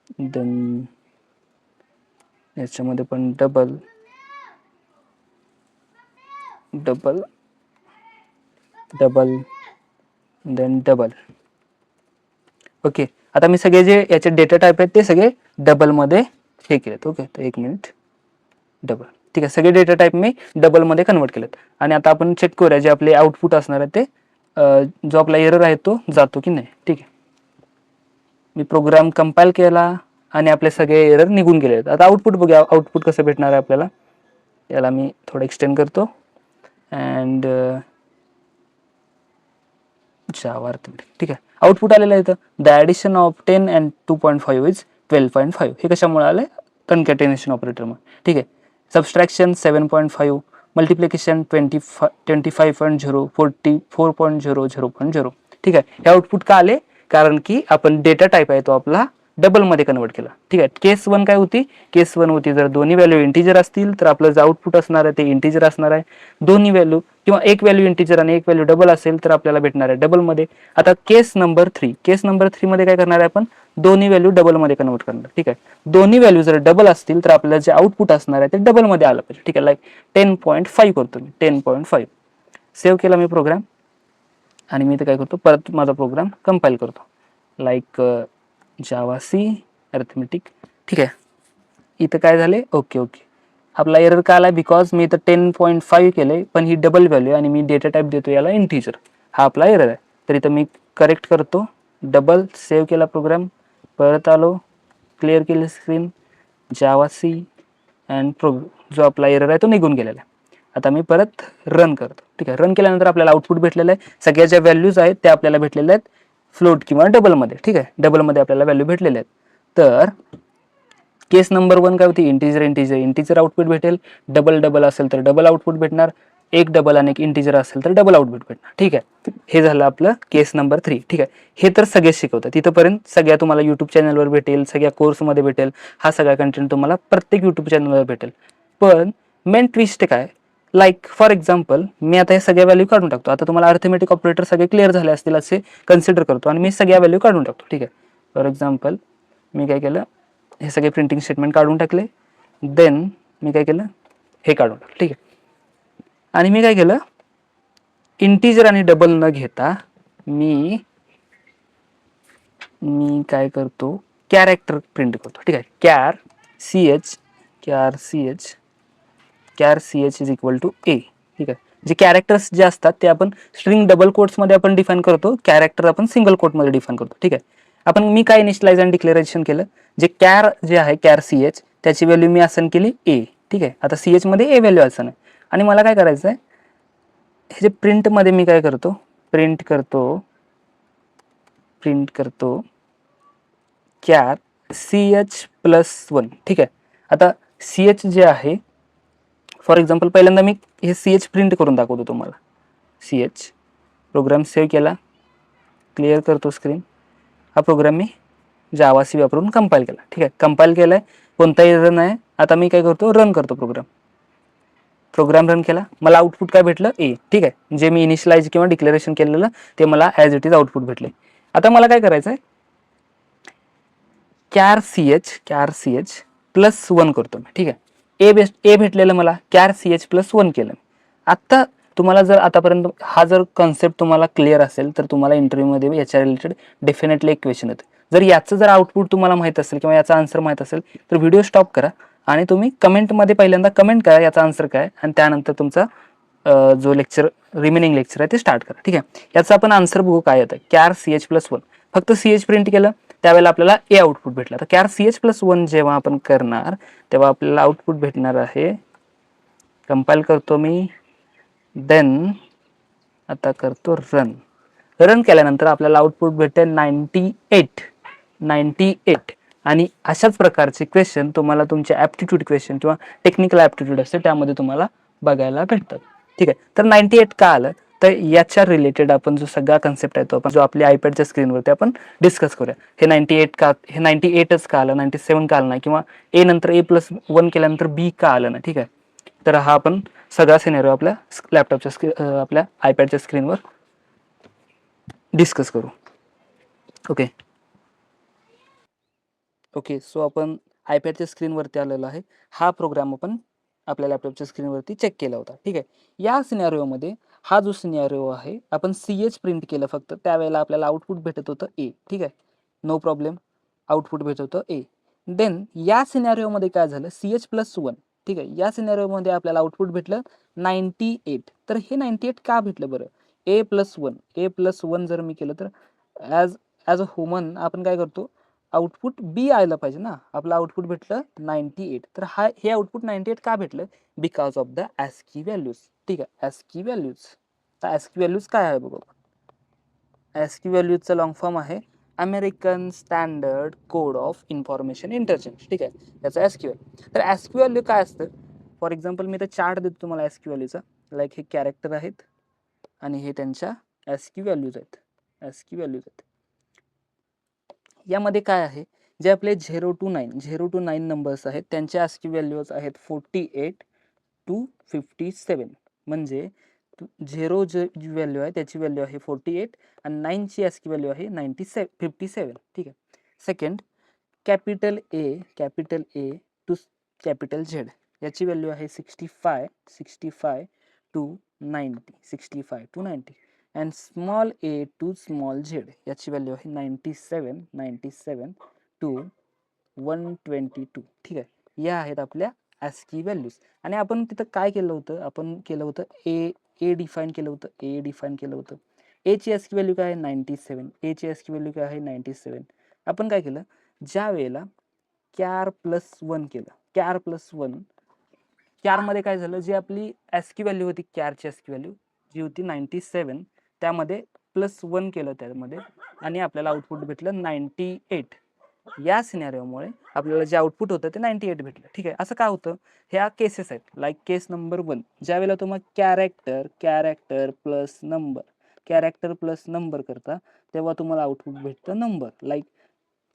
देन याच्यामध्ये पण डबल, देन डबल. ओके, आता मी सगळे जे याचे डेटा टाईप आहेत ते सगळे डबलमध्ये हे केलेत. ओके, तर 1 मिनिट, डबल. ठीक आहे, सगळे डेटा टाईप मी डबलमध्ये कन्वर्ट केलेत. आणि आता आपण चेक करूया जे आपले आउटपुट असणार आहे ते जो आपला एरर आहे तो जातो की नाही. ठीक आहे, मी प्रोग्राम कंपाईल केला आणि आपले सगळे एरर निघून गेले. आता आउटपुट बघूया, आउटपुट कसं भेटणार आहे आपल्याला. याला मी थोडं एक्सटेंड करतो अँड ठीक आहे, आउटपुट आलेलं आहे इथं, the addition of 10 and 2.5 is 12.5. हे कशामुळे आलं आहे, कन्कॅटिनेशन ऑपरेटरमुळे. ठीक आहे, सबस्ट्रॅक्शन 7.5, मल्टिप्लिकेशन 25.0, 44.0, ठीक आहे. हे आउटपुट का आले, कारण की आपण डेटा टाईप आहे तो आपला डबलमध्ये कन्वर्ट केला. ठीक आहे, केस 1 काय होती, केस 1 होती जर दोन्ही व्हॅल्यू इंटिजर असतील तर आपलं जे आउटपुट असणार आहे ते इंटिजर असणार आहे. दोन्ही व्हॅल्यू किंवा एक व्हॅल्यू इंटिजर आणि एक व्हॅल्यू डबल असेल तर आपल्याला भेटणार आहे डबलमध्ये. आता केस नंबर 3 मध्ये काय करणार आहे, आपण दोन्ही व्हॅल्यू डबलमध्ये कन्वर्ट करणार. ठीक आहे, दोन्ही व्हॅल्यू जर डबल असतील तर आपल्याला जे आउटपुट असणार आहे ते डबलमध्ये आलं पाहिजे. ठीक आहे, लाईक 10.5 करतो मी, 10.5 सेव्ह केला मी प्रोग्राम आणि मी इथे काय करतो, परत माझा प्रोग्राम कंपाईल करतो, लाईक जावा सी अरिथमेटिक. ठीक आहे, इथं काय झाले, ओके, आपला एरर का आला, बिकॉज मी इथं 10.5 केलंय पण ही डबल व्हॅल्यू आणि मी डेटा टाईप देतो याला इंटिजर, हा आपला एरर आहे. तर इथं मी करेक्ट करतो, डबल, सेव्ह केला प्रोग्राम, परत आलो, क्लिअर केली स्क्रीन, जावा सी अँड जो आपला एरर आहे तो निघून गेलेला आहे. आता मी परत रन करतो. ठीक आहे, रन केल्यानंतर आपल्याला आउटपुट भेटलेलं आहे, सगळ्या ज्या व्हॅल्यूज आहेत त्या आपल्याला भेटलेल्या आहेत फ्लोट किंवा डबलमध्ये. ठीक आहे, डबलमध्ये आपल्याला व्हॅल्यू भेटलेल्या आहेत. तर केस नंबर 1 काय होती, इंटिजर आउटपुट भेटेल, डबल असेल तर डबल आउटपुट भेटणार, एक डबल आणि एक इंटिजर असेल तर डबल आउटपुट भेटणार. ठीक आहे, हे झालं आपलं केस नंबर 3. ठीक आहे, हे तर सगळे शिकवतात, तिथंपर्यंत सगळ्या तुम्हाला युट्यूब चॅनलवर भेटेल, सगळ्या कोर्समध्ये भेटेल, हा सगळा कंटेंट तुम्हाला प्रत्येक युट्यूब चॅनलवर भेटेल. पण मेन ट्विस्ट काय, लाईक फॉर एक्झाम्पल मी आता हे सगळ्या व्हॅल्यू काढून टाकतो. आता तुम्हाला अर्थमेटिक ऑपरेटर सगळे क्लिअर झाले असतील असे कन्सिडर करतो आणि मी सगळ्या व्हॅल्यू काढून टाकतो. ठीक आहे, फॉर एक्झाम्पल मी काय केलं, हे सगळे प्रिंटिंग स्टेटमेंट काढून टाकले, देन मी काय केलं, हे काढून टाकलं. ठीक आहे, आणि मी काय केलं, इंटिजर आणि डबल न घेता मी काय करतो, कॅरेक्टर प्रिंट करतो. ठीक आहे, char C H is equal to A. ठीक आहे, जे कॅरेक्टर्स जे असतात ते आपण स्ट्रिंग डबल कोट्स मध्ये आपण डिफाइन करतो, कॅरेक्टर आपण सिंगल कोट मध्ये डिफाइन करतो. ठीक आहे, आपण मी काय इनिशियलाइज आणि डिक्लेरेशन केलं, जे कॅर जे आहे कॅर सी एच त्याची व्हॅल्यू मी असाइन केली ए. ठीक आहे, आता सी एच मध्ये ए व्हॅल्यू असाइन आहे आणि मला काय करायचं आहे, हे जे प्रिंट मध्ये मी काय करतो, प्रिंट करतो char C h plus one. ठीक आहे, आता सी एच जे आहे, फॉर एक्झाम्पल पहिल्यांदा मी हे सी एच प्रिंट करून दाखवतो तुम्हाला. सी एच प्रोग्राम सेव्ह केला, क्लिअर करतो स्क्रीन. हा प्रोग्राम मी जावा सी वापरून कंपाईल केला. ठीक आहे, कंपाईल केलाय, कोणताही रन आहे. आता मी काय करतो, रन करतो प्रोग्राम रन केला, मला आउटपुट काय भेटलं, ए. ठीक आहे, जे मी इनिशियलाइज किंवा डिक्लेरेशन केलेलं ते मला ॲज इट इज आउटपुट भेटले. आता मला काय करायचं आहे, char C h plus one करतो मी. ठीक आहे, ए भेटलेलं मला, char C h plus one केलं. आता तुम्हाला जर आतापर्यंत हा जर कॉन्सेप्ट तुम्हाला क्लिअर असेल तर तुम्हाला इंटरव्ह्यूमध्ये याच्या रिलेटेड डेफिनेटली एक क्वेश्चन येतं. जर याचं जर आउटपुट तुम्हाला माहित असेल किंवा याचा आन्सर माहित असेल तर व्हिडिओ स्टॉप करा आणि तुम्ही कमेंटमध्ये पहिल्यांदा कमेंट करा याचा आन्सर काय, आणि त्यानंतर तुमचा जो लेक्चर रिमेनिंग लेक्चर आहे ते स्टार्ट करा. ठीक आहे, याचा आपण आन्सर बघू काय येतं. Char C h plus one, फक्त सी एच प्रिंट केलं त्यावेळेला आपल्याला ए आउटपुट भेटला. तर char C h plus one जेव्हा आपण करणार तेव्हा आपल्याला आउटपुट भेटणार आहे, कंपाईल करतो मी, देन आता करतो रन केल्यानंतर आपल्याला आउटपुट भेटते 98. आणि अशाच प्रकारचे क्वेश्चन तुम्हाला तुमचे ॲप्टिट्यूड क्वेश्चन किंवा टेक्निकल ॲप्टिट्यूड असते त्यामध्ये तुम्हाला बघायला भेटतात. ठीक आहे, तर 98 का आलं, तर याच्या रिलेटेड आपण जो सगळा कन्सेप्ट आहे तो आपण जो आपल्या आयपॅडच्या स्क्रीनवरती आपण डिस्कस करूया. हे 98च का आलं, 97 का आलं नाही, किंवा ए नंतर ए प्लस वन केल्यानंतर बी का आलं नाही. ठीक आहे, तर हा आपण सगळा सिनेरिओ आपल्या लॅपटॉपच्या आपल्या आयपॅडच्या स्क्रीनवर डिस्कस करू. ओके, सो आपण आयपॅडच्या स्क्रीनवरती आलेला आहे. हा प्रोग्राम आपण आपल्या लॅपटॉपच्या स्क्रीनवरती चेक केला होता. ठीक आहे, या सिनॅरिओमध्ये हा जो सिनॅरिओ आहे, आपण सी एच प्रिंट केलं फक्त, त्यावेळेला आपल्याला आउटपुट भेटत होतं ए. ठीक आहे, नो प्रॉब्लेम, आउटपुट भेटत होतं ए. देन या सिनॅरिओमध्ये काय झालं, सी एच प्लस वन. ठीक आहे, या सिनॅरिओमध्ये आपल्याला आउटपुट भेटलं 98. तर हे 98 का भेटलं बरं, ए प्लस वन जर मी केलं तर ॲज अ ह्युमन आपण काय करतो, आउटपुट बी आयला पाहिजे ना. आपलं आउटपुट भेटलं 98. तर हे आउटपुट 98 का भेटलं, because of the ASCII values. ठीक आहे, ASCII व्हॅल्यूज. तर ASCII व्हॅल्यूज काय आहे बघू. ASCII व्हॅल्यूजचा लॉंग फॉर्म आहे American standard code of information interchange. ठीक आहे, त्याचा ASCII व्हॅल्यू. तर ASCII व्हॅल्यू काय असतं, फॉर एक्झाम्पल मी तर चार्ट देतो तुम्हाला ASCII व्हॅल्यूचा. लाईक हे कॅरेक्टर आहेत आणि हे त्यांच्या ASCII व्हॅल्यूज आहेत. यामध्ये काय आहे, जे आपले 0 to 9 नंबर्स आहेत त्यांच्या ASCII व्हॅल्यूज आहेत 48 to 57. म्हणजे 0 जी व्हॅल्यू आहे त्याची व्हॅल्यू आहे 48 आणि 9ची ASCII व्हॅल्यू आहे 57. ठीक आहे. Second, capital A to capital Z याची व्हॅल्यू आहे 65 to 90. And small A to small Z याची व्हॅल्यू आहे 97 to 122. ठीक आहे, या आहेत आपल्या ASCII व्हॅल्यूज. आणि आपण तिथं काय केलं होतं, आपण केलं होतं ए डिफाईन केलं होतं. एची ASCII व्हॅल्यू काय आहे 97. एची ASCII व्हॅल्यू काय आहे 97. आपण काय केलं, ज्या वेळेला कॅर प्लस वन केलं, कॅरमध्ये काय झालं, जी आपली ASCII व्हॅल्यू होती, कॅरची ASCII व्हॅल्यू जी होती 97, त्यामध्ये प्लस वन केलं त्यामध्ये आणि आपल्याला आउटपुट भेटलं 98. या सिनॅरिओमुळे आपल्याला जे आउटपुट होतं ते 98 भेटलं. ठीक आहे, असं का होतं, ह्या केसेस आहेत. लाईक केस नंबर 1, ज्या वेळेला तुम्हाला कॅरेक्टर प्लस नंबर करता तेव्हा तुम्हाला आउटपुट भेटतं नंबर. लाईक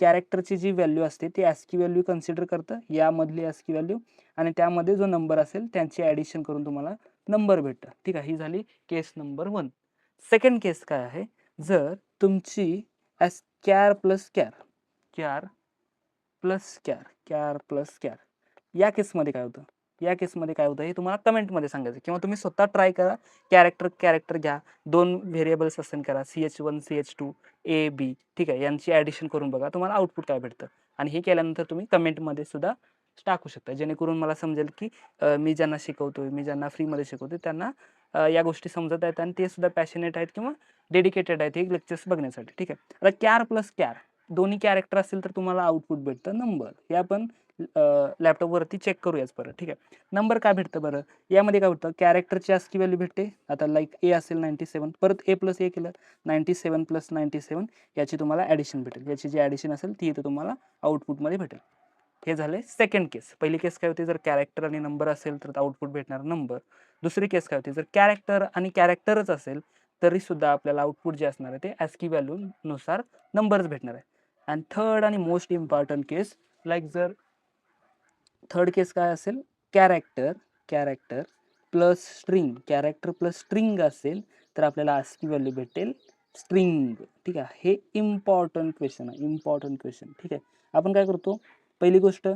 कॅरेक्टरची जी व्हॅल्यू असते ती ASCII व्हॅल्यू कन्सिडर करतं, यामधली ASCII व्हॅल्यू, आणि त्यामध्ये जो नंबर असेल त्यांची ॲडिशन करून तुम्हाला नंबर भेटतं. ठीक आहे, ही झाली केस नंबर 1. सेकंड केस काय आहे, जर तुमची कॅर प्लस कॅर या केसमध्ये काय होतं, या केसमध्ये काय होतं हे तुम्हाला कमेंटमध्ये सांगायचं किंवा तुम्ही स्वतः ट्राय करा. कॅरेक्टर घ्या, 2 व्हेरिएबल्स असाइन करा, CH1 CH2 A B, ठीक आहे. यांची ॲडिशन करून बघा तुम्हाला आउटपुट काय भेटतं आणि हे केल्यानंतर तुम्ही कमेंटमध्ये सुद्धा टाकू शकता, जेणेकरून मला समजेल की मी ज्यांना शिकवतोय, मी ज्यांना फ्रीमध्ये शिकवतोय त्यांना या गोष्टी समजत आहेत आणि ते सुद्धा पॅशनेट आहेत किंवा डेडिकेटेड आहेत हे लेक्चर्स बघण्यासाठी, ठीक आहे. आता कॅर प्लस कॅर दोन्ही कॅरेक्टर असतील तर तुम्हाला आउटपुट भेटतं नंबर. हे आपण लॅपटॉपवरती चेक करूयाच परत, ठीक आहे. नंबर काय भेटतं बरं, यामध्ये काय होतं कॅरेक्टरची ASCII व्हॅल्यू भेटते. आता लाईक ए असेल 97, परत A प्लस ए केलं 97 प्लस 97 याची तुम्हाला ॲडिशन भेटेल. याची जी ॲडिशन असेल ती इथं तुम्हाला आउटपुटमध्ये भेटेल. हे झाले सेकंड केस. पहिली केस काय होती, जर कॅरेक्टर आणि नंबर असेल तर आउटपुट भेटणार नंबर. दुसरी केस काय होती, जर कॅरेक्टर आणि कॅरेक्टरच असेल तरी सुद्धा आपल्याला आउटपुट जे असणार आहे ते ASCII व्हॅल्यू नुसार नंबर्स भेटणार आहे. आणि थर्ड आणि मोस्ट इम्पॉर्टंट केस, लाईक जर थर्ड केस काय असेल, character plus string, character plus string असेल तर आपल्याला ASCII व्हॅल्यू भेटेल स्ट्रिंग, ठीक आहे. हे इम्पॉर्टंट क्वेश्चन आहे, इम्पॉर्टंट क्वेश्चन, ठीक आहे. आपण काय करतो, पहिली गोष्ट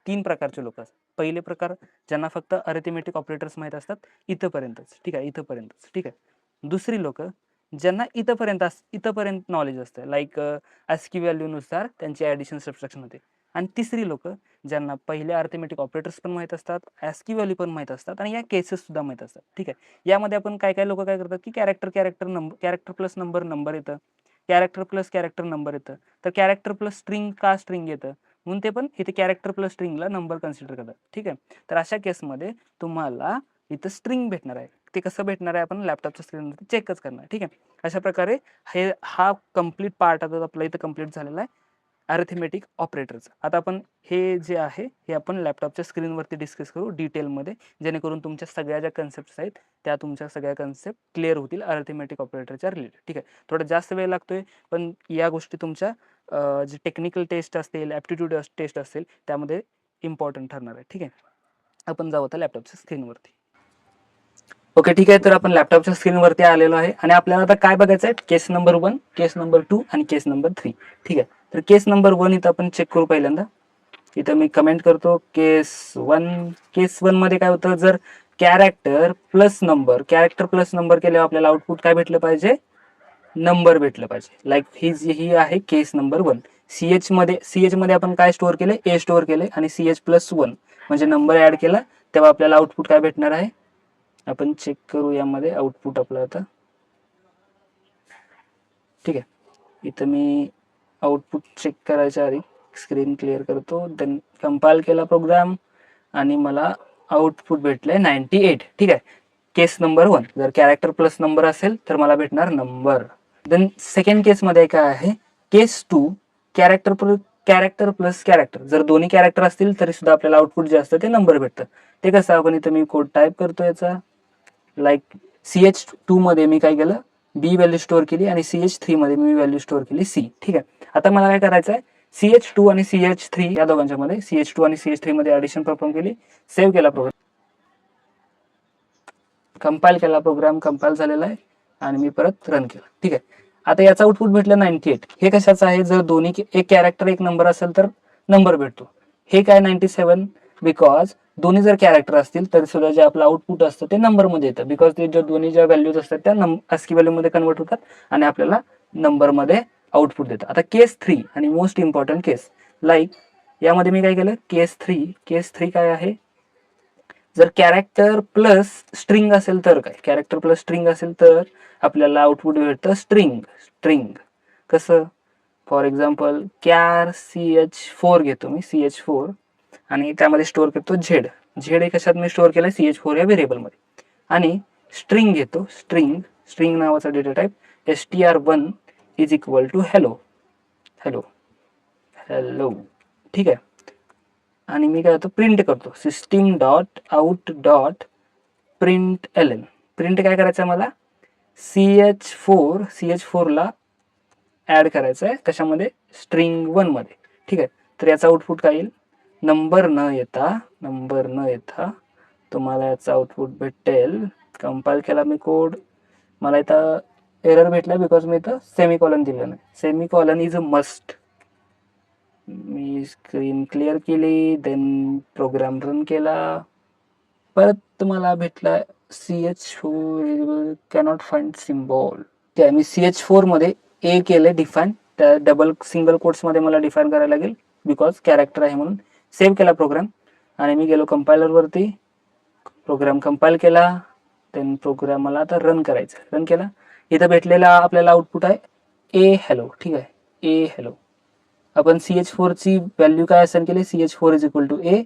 3 प्रकारचे लोक असतात. पहिले प्रकार ज्यांना फक्त अरिथमेटिक ऑपरेटर्स माहीत असतात इथंपर्यंतच, ठीक आहे, इथंपर्यंतच, ठीक आहे. दुसरी लोक ज्यांना इथंपर्यंत नॉलेज असतं, लाईक ASCII व्हॅल्यूनुसार त्यांची ॲडिशन सबट्रॅक्शन होते. आणि तिसरी लोक ज्यांना पहिले अरिथमेटिक ऑपरेटर्स पण माहीत असतात, ASCII व्हॅल्यू पण माहीत असतात आणि या केसेस सुद्धा माहीत असतात, ठीक आहे. यामध्ये आपण काय लोक काय करतात की कॅरेक्टर प्लस नंबर येतं, कॅरेक्टर नंबर येतं, तर कॅरेक्टर प्लस स्ट्रिंग येतं म्हणून ते पण इथे कॅरेक्टर प्लस स्ट्रिंगला नंबर कन्सिडर करतात, ठीक आहे. तर अशा केसमध्ये तुम्हाला इथं स्ट्रिंग भेटणार आहे. ते कसं भेटणार आहे आपण लॅपटॉपच्या स्क्रीनवरती चेकच करणार, ठीक आहे. अशा प्रकारे हा कम्प्लीट पार्ट आता आपला इथं कम्प्लीट झालेला आहे अरिथमेटिक ऑपरेटरचं. आता आपण हे जे आहे हे आपण लॅपटॉपच्या स्क्रीनवरती डिस्कस करू डिटेलमध्ये, जेणेकरून तुमच्या सगळ्या ज्या कन्सेप्ट्स आहेत त्या तुमच्या सगळ्या कन्सेप्ट क्लिअर होतील अरिथमेटिक ऑपरेटरच्या रिलेटेड, ठीक आहे. थोडा जास्त वेळ लागतोय पण या गोष्टी तुमच्या जे टेक्निकल टेस्ट असतील, ॲप्टिट्यूड टेस्ट असेल त्यामध्ये इम्पॉर्टंट ठरणार आहे, ठीक आहे. आपण जाऊ आता लॅपटॉपच्या स्क्रीनवरती. ओके, ठीक आहे. तर आपण लॅपटॉपच्या स्क्रीनवरती आलेलो आहे आणि आपल्याला आता काय बघायचं आहे, केस नंबर 1, केस नंबर 2 आणि केस नंबर 3, ठीक आहे. तर केस नंबर 1 इथं आपण चेक करू. पहिल्यांदा इथं मी कमेंट करतो केस 1 मध्ये काय होतं, जर कॅरेक्टर प्लस नंबर केल्यावर आपल्याला आउटपुट काय भेटलं पाहिजे, नंबर भेटलं पाहिजे. लाईक ही आहे केस नंबर 1. सीएच मध्ये आपण काय स्टोअर केले, ए स्टोअर केले आणि CH+1 म्हणजे नंबर ऍड केला तेव्हा आपल्याला आउटपुट काय भेटणार आहे, आपण चेक करू यामध्ये आउटपुट आपलं आता, ठीक आहे. इथं मी आउटपुट चेक करायच्या आधी स्क्रीन क्लिअर करतो, देन कंपाईल केला प्रोग्राम आणि मला आउटपुट भेटलंय 98, ठीक आहे. केस नंबर 1 जर कॅरेक्टर प्लस नंबर असेल तर मला भेटणार नंबर. देन सेकंड केस मध्ये काय आहे, केस 2 कॅरेक्टर प्लस कॅरेक्टर, जर दोन्ही कॅरेक्टर असतील तरी सुद्धा आपल्याला आउटपुट जे असतं ते नंबर भेटतं. ते कसं, आपण इथं मी कोड टाईप करतो याचा, लाईक CH2 मध्ये मी काय केलं, बी व्हॅल्यू स्टोअर केली आणि CH3 मध्ये मी व्हॅल्यू स्टोअर केली C, ठीक आहे. आता मला काय करायचं आहे, CH2 आणि CH3 या दोघांच्या मध्ये CH2 आणि CH3 मध्ये ऍडिशन परफॉर्म केली, सेव्ह केला प्रोग्राम, कंपाईल केला प्रोग्राम, कंपाईल झालेला आहे आणि मी परत रन केला, ठीक आहे. आता याचा आउटपुट भेटलं 98. हे कशाचं आहे, जर दोन्ही एक कॅरेक्टर एक नंबर असेल तर नंबर भेटतो. हे काय 97, बिकॉज दोन्ही जर कॅरेक्टर असतील तर सुद्धा जे आपलं आउटपुट असतं ते नंबर मध्ये येतं, बिकॉज ते दोन्ही ज्या व्हॅल्यूज असतात त्या ASCII व्हॅल्यू मध्ये कन्वर्ट होतात आणि आपल्याला नंबर मध्ये आउटपुट देतात. आता केस 3 आणि मोस्ट इम्पॉर्टंट केस, लाईक यामध्ये मी काय केलं, केस 3 काय आहे, जर कॅरेक्टर प्लस स्ट्रिंग असेल तर काय, कॅरेक्टर प्लस स्ट्रिंग असेल तर आपल्याला आउटपुट भेटतं स्ट्रिंग. कसं, फॉर एक्झाम्पल कॅर CH4 घेतो मी, CH4 आणि त्यामध्ये स्टोअर करतो झेड हे कशात मी स्टोअर केलं, CH4 या व्हेरिएबलमध्ये, आणि स्ट्रिंग घेतो, स्ट्रिंग नावाचा data type str1 is equal to hello, ठीक आहे. आणि मी काय होतो, प्रिंट करतो system.out.println. प्रिंट काय करायचं आहे मला, CH4 ला ऍड करायचं आहे कशामध्ये, स्ट्रिंग 1 मध्ये, ठीक आहे. तर याचा आउटपुट काय येईल, नंबर न येता तुम्हाला याचा आउटपुट भेटेल, कंपाईल केला मी कोड, मला इथं एरर भेटला बिकॉज मी इथं सेमीकॉलन दिलं नाही, semicolon is a must. Me screen clear केली, देन प्रोग्राम रन केला, परत मला भेटला CH4 कॅनॉट फाइंड सिम्बॉल. ते मी CH4 मध्ये ए केले डिफाईन, त्या डबल सिंगल कोट्समध्ये मला डिफाईन करायला लागेल बिकॉज कॅरेक्टर आहे म्हणून. सेव्ह केला प्रोग्राम आणि मी गेलो कंपायलरवरती, प्रोग्राम कंपाईल केला. देन प्रोग्राम मला आता रन करायचं, रन केला. इथं भेटलेला आपल्याला आउटपुट आहे ए हॅलो. ठीक आहे, ए हॅलो. आपण CH4 ची व्हॅल्यू काय असाइन केली, CH4 is equal to A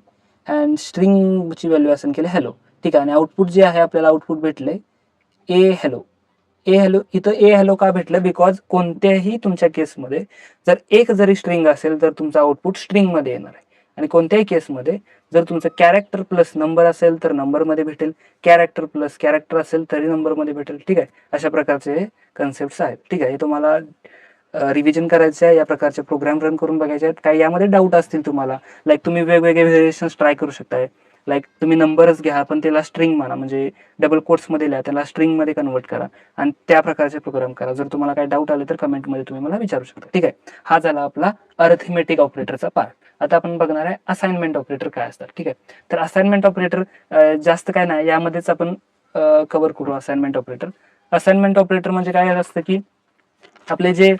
and स्ट्रिंगची व्हॅल्यू असाइन केली हॅलो. ठीक आहे, आणि आउटपुट जे आहे आपल्याला आउटपुट भेटले ए हॅलो. ए हॅलो, इथं ए हॅलो का भेटलं, बिकॉज कोणत्याही तुमच्या केसमध्ये जर एक जरी स्ट्रिंग असेल तर तुमचं आउटपुट स्ट्रिंगमध्ये येणार आहे, आणि कोणत्याही केसमध्ये जर तुमचं कॅरेक्टर प्लस नंबर असेल तर नंबरमध्ये भेटेल, कॅरेक्टर प्लस कॅरेक्टर असेल तरी नंबरमध्ये भेटेल. ठीक आहे, अशा प्रकारचे हे कन्सेप्ट आहेत. ठीक आहे, हे तुम्हाला रिव्हिजन करायचं आहे, या प्रकारचे प्रोग्राम रन करून बघायचे आहेत. काही यामध्ये डाऊट असतील तुम्हाला, लाईक तुम्ही वेगवेगळे व्हेरिएशन्स ट्राय करू शकताय. लाईक तुम्ही नंबरच घ्या पण त्याला स्ट्रिंग म्हणा, म्हणजे डबल कोट्समध्ये लिहा, त्याला स्ट्रिंगमध्ये कन्वर्ट करा आणि त्या प्रकारचे प्रोग्राम करा. जर तुम्हाला काही डाऊट आले तर कमेंटमध्ये तुम्ही मला विचारू शकता. ठीक आहे, हा झाला आपला अरिथमेटिक ऑपरेटरचा पार्ट. आता आपण बघणार आहे असाइनमेंट ऑपरेटर काय असतात. ठीक आहे, तर असाइनमेंट ऑपरेटर जास्त काय नाही, यामध्येच आपण कव्हर करू असाइनमेंट ऑपरेटर. असाइनमेंट ऑपरेटर म्हणजे काय असतं की आपले जे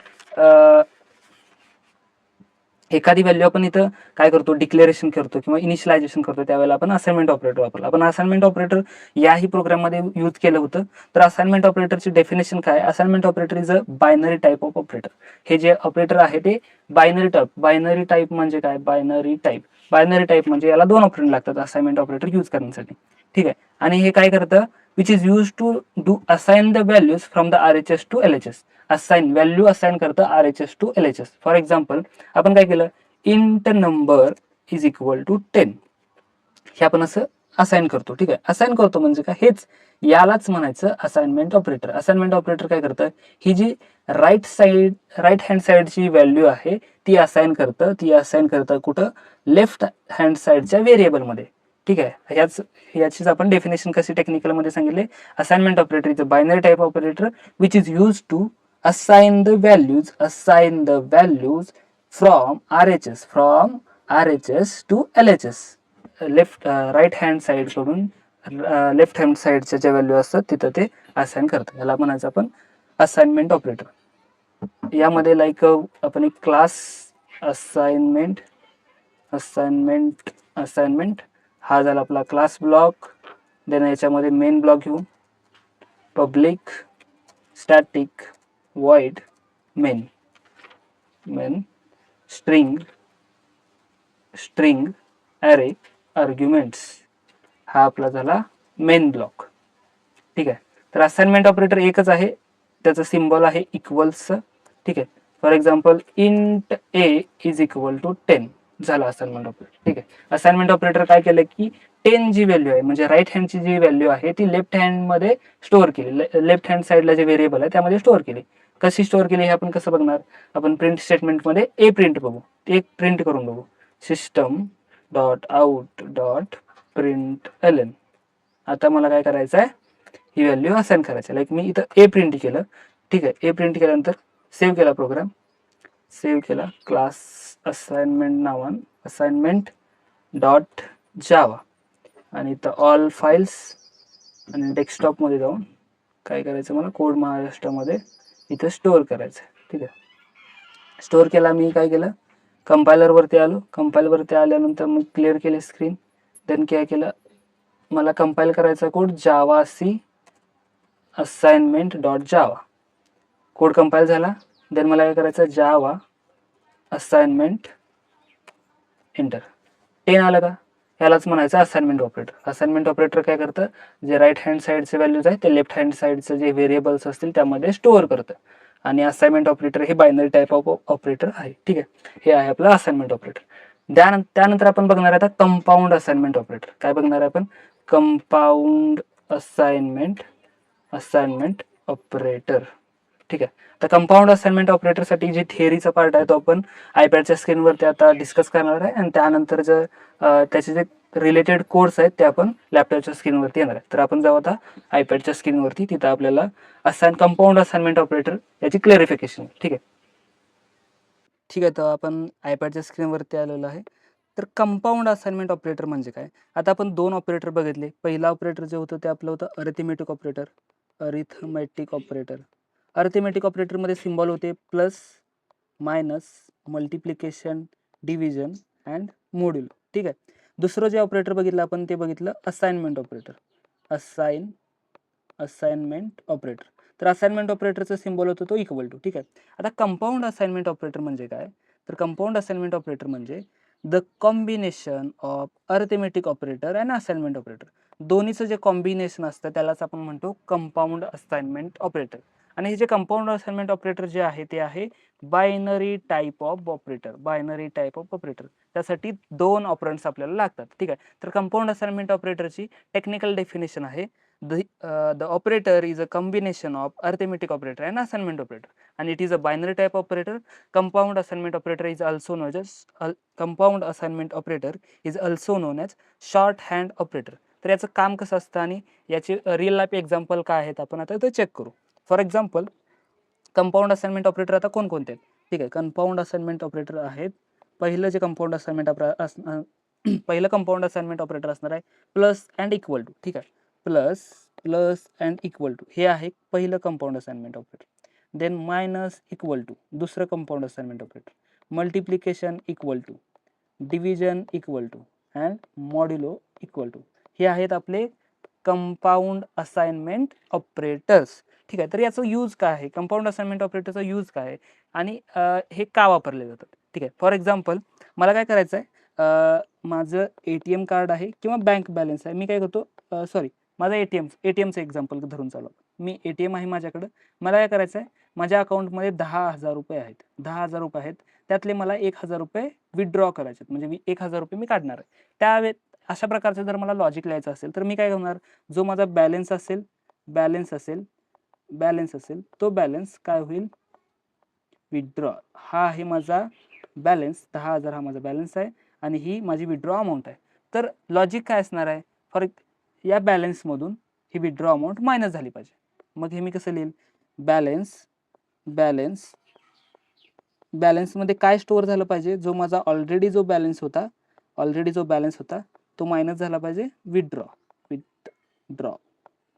एखादी व्हॅल्यू आपण इथं काय करतो, डिक्लेरेशन करतो किंवा इनिशियलायझेशन करतो, त्यावेळेला आपण असाइनमेंट ऑपरेटर वापरला. आपण असाइनमेंट ऑपरेटर याही प्रोग्राममध्ये यूज केलं होतं. तर असाइनमेंट ऑपरेटरची डेफिनेशन काय, assignment operator is a binary type of operator. हे जे ऑपरेटर आहे ते बायनरी टाईप. बायनरी टाईप म्हणजे काय, बायनरी टाईप म्हणजे याला 2 ऑपरेंड लागतात असाइनमेंट ऑपरेटर यूज करण्यासाठी. ठीक आहे, आणि हे काय करतं, which is use to do assign the values from the RHS to LHS. Assign value assign करतं RHS to LHS. For example आपण काय केलं, int number is equal to 10 हे आपण असं असाइन करतो. ठीक आहे, असाइन करतो म्हणजे काय, हेच यालाच म्हणायचं असाइनमेंट ऑपरेटर. असाइनमेंट ऑपरेटर काय करतं, ही जी राईट हँड साईडची व्हॅल्यू आहे ती असाइन करतं कुठं, लेफ्ट हँड साईडच्या व्हेरिएबलमध्ये. ठीक आहे, याचीच आपण डेफिनेशन कशी टेक्निकलमध्ये सांगितले, assignment operator is a binary type operator which is use to assign the values from RHS to LHS. Right hand side सोडून लेफ्ट हँड साईडच्या ज्या व्हॅल्यू असतात तिथं ते असाइन करतात. याला म्हणायचं आपण असाइनमेंट ऑपरेटर. यामध्ये लाईक आपण एक क्लास असाइनमेंट हा झाला आपला क्लास ब्लॉक. देन याच्यामध्ये मेन ब्लॉक घेऊ, public static void main string array arguments हा आपला झाला मेन ब्लॉक. ठीक आहे, तर असाइनमेंट ऑपरेटर एकच आहे, त्याचं सिम्बॉल आहे इक्वल्स. ठीक आहे, for example int a is equal to 10 झाला असाइनमेंट ऑपरेटर. ठीक आहे, असाइनमेंट ऑपरेटर काय केलं की 10 जी व्हॅल्यू आहे म्हणजे राईट हँडची जी व्हॅल्यू आहे ती लेफ्ट हँड मध्ये स्टोअर केली, लेफ्ट हँड साईडला जे व्हेरिएबल आहे त्यामध्ये स्टोअर केली. कशी स्टोअर केली हे आपण कसं बघणार, आपण प्रिंट स्टेटमेंटमध्ये ए प्रिंट बघू, एक प्रिंट करून बघू, system dot out dot print ln. आता मला काय करायचं आहे, ही व्हॅल्यू असाइन करायची. लाईक मी इथं ए प्रिंट केलं. ठीक आहे, ए प्रिंट केल्यानंतर सेव्ह केला प्रोग्राम, सेव्ह केला क्लास असाइनमेंट नावान असाइनमेंट डॉट जावा, आणि इथं ऑल फाईल्स आणि डेस्कटॉपमध्ये जाऊन काय करायचं, मला कोड महाराष्ट्रामध्ये इथं स्टोअर करायचं. ठीक आहे, स्टोअर केला. मी काय केलं, कंपायलरवरती आलो, कंपायलरवरती आल्यानंतर मग क्लिअर केले स्क्रीन. देन काय केलं, मला कंपाईल करायचा code Java C assignment dot Java. Code compile झाला. देन मला काय करायचं, जावा असाइनमेंट एंटर. 10 आलं का, यालाच म्हणायचं असाइनमेंट ऑपरेटर. असाइनमेंट ऑपरेटर काय करतं, जे राईट हँड साईडचे व्हॅल्यूज आहेत ते लेफ्ट हँड साईडचे जे व्हेरिएबल्स असतील त्यामध्ये स्टोअर करतं. आणि असाइनमेंट ऑपरेटर हे बायनरी टाईप ऑफ ऑपरेटर आहे. ठीक आहे, हे आहे आपलं असाइनमेंट ऑपरेटर. त्यानंतर आपण बघणार आहे आता कंपाऊंड असाइनमेंट ऑपरेटर. काय बघणार आहे आपण, कंपाऊंड असाइनमेंट ऑपरेटर. ठीक आहे, तर कंपाऊंड असाइनमेंट ऑपरेटरसाठी जे थिअरीचा पार्ट आहे तो आपण आयपॅडच्या स्क्रीनवरती आता डिस्कस करणार आहे, आणि त्यानंतर जर त्याचे जे रिलेटेड कोर्स आहेत ते आपण लॅपटॉपच्या स्क्रीनवरती येणार आहे. तर आपण जाऊ आता आयपॅडच्या स्क्रीनवरती, तिथं आपल्याला कंपाऊंड असाइनमेंट ऑपरेटर याची क्लॅरिफिकेशन. ठीक आहे, तर आपण आयपॅडच्या स्क्रीनवरती आलेलो आहे. तर कंपाऊंड असाइनमेंट ऑपरेटर म्हणजे काय? आता आपण 2 ऑपरेटर बघितले. पहिला ऑपरेटर जे होतं ते आपलं होतं arithmetic operator. Arithmetic operator. Arithmetic ऑपरेटरमध्ये सिम्बॉल होते plus, minus, multiplication, division and module. ठीक आहे. दुसरं जे ऑपरेटर बघितलं आपण ते बघितलं असाइनमेंट ऑपरेटर. Assignment operator. तर असाइनमेंट ऑपरेटरचा सिम्बॉल होतो तो इक्वल टू. ठीक आहे. आता कंपाऊंड असाइनमेंट ऑपरेटर म्हणजे काय? तर कंपाऊंड असाइनमेंट ऑपरेटर म्हणजे the combination of arithmetic operator and assignment operator. दोन्हीचं जे कॉम्बिनेशन असतं त्यालाच आपण म्हणतो कंपाऊंड असाइनमेंट ऑपरेटर. आणि हे जे कंपाऊंड असाइनमेंट ऑपरेटर जे आहे ते आहे binary type of operator. Binary type of operator. त्यासाठी 2 ऑपरंड्स आपल्याला लागतात. ठीक आहे. तर कंपाऊंड असाइनमेंट ऑपरेटरची टेक्निकल डेफिनेशन आहे the operator is a combination of arithmetic operator and assignment operator, and it is a binary type operator. Compound assignment operator is also known as compound assignment operator is also known as shorthand operator. तर याचं काम कसं असतं आणि याचे real life example काय आहेत आपण आता ते चेक करू. For example compound assignment operator आता कोणकोणते आहेत? ठीक आहे. कंपाऊंड असाइनमेंट ऑपरेटर आहेत. पहिलं जे कंपाऊंड असाइनमेंट पहिलं कंपाऊंड असाइनमेंट ऑपरेटर असणार आहे प्लस अँड इक्वल टू. ठीक आहे. Plus plus and equal to हे आहे पहिलं compound assignment operator. Then minus equal to दुसरं compound assignment operator. Multiplication equal to, division equal to and modulo equal to हे आहेत आपले कंपाऊंड असाइनमेंट ऑपरेटर्स. ठीक आहे. तर याचं यूज काय आहे? कंपाऊंड असाइनमेंट ऑपरेटरचा यूज काय आहे आणि हे का वापरले जातात? ठीक आहे. फॉर एक्झाम्पल मला काय करायचं आहे, माझं ATM कार्ड आहे किंवा बँक बॅलन्स आहे. मी काय करतो, सॉरी माझा ATMचं एक्झाम्पल धरून चालू. मी ATM आहे माझ्याकडं. मला काय करायचं आहे, माझ्या अकाउंटमध्ये 10,000 रुपये आहेत. 10,000 रुपये आहेत. त्यातले मला 1,000 रुपये विथड्रॉ करायचे आहेत. म्हणजे 1,000 रुपये मी काढणार आहे. अशा प्रकारचं जर मला लॉजिक लिहायचं असेल तर मी काय करणार, जो माझा बॅलन्स असेल तो बॅलन्स काय होईल, विथड्रॉ. हा आहे माझा बॅलन्स, 10,000 हा माझा बॅलन्स आहे आणि ही माझी विथड्रॉ अमाऊंट आहे. तर लॉजिक काय असणार आहे, फॉर या बॅलन्समधून ही विथड्रॉ अमाऊंट मायनस झाली पाहिजे. मग हे मी कसं लिहिल, बॅलन्समध्ये काय स्टोअर झालं पाहिजे, जो माझा ऑलरेडी जो बॅलन्स होता तो मायनस झाला पाहिजे विथड्रॉ.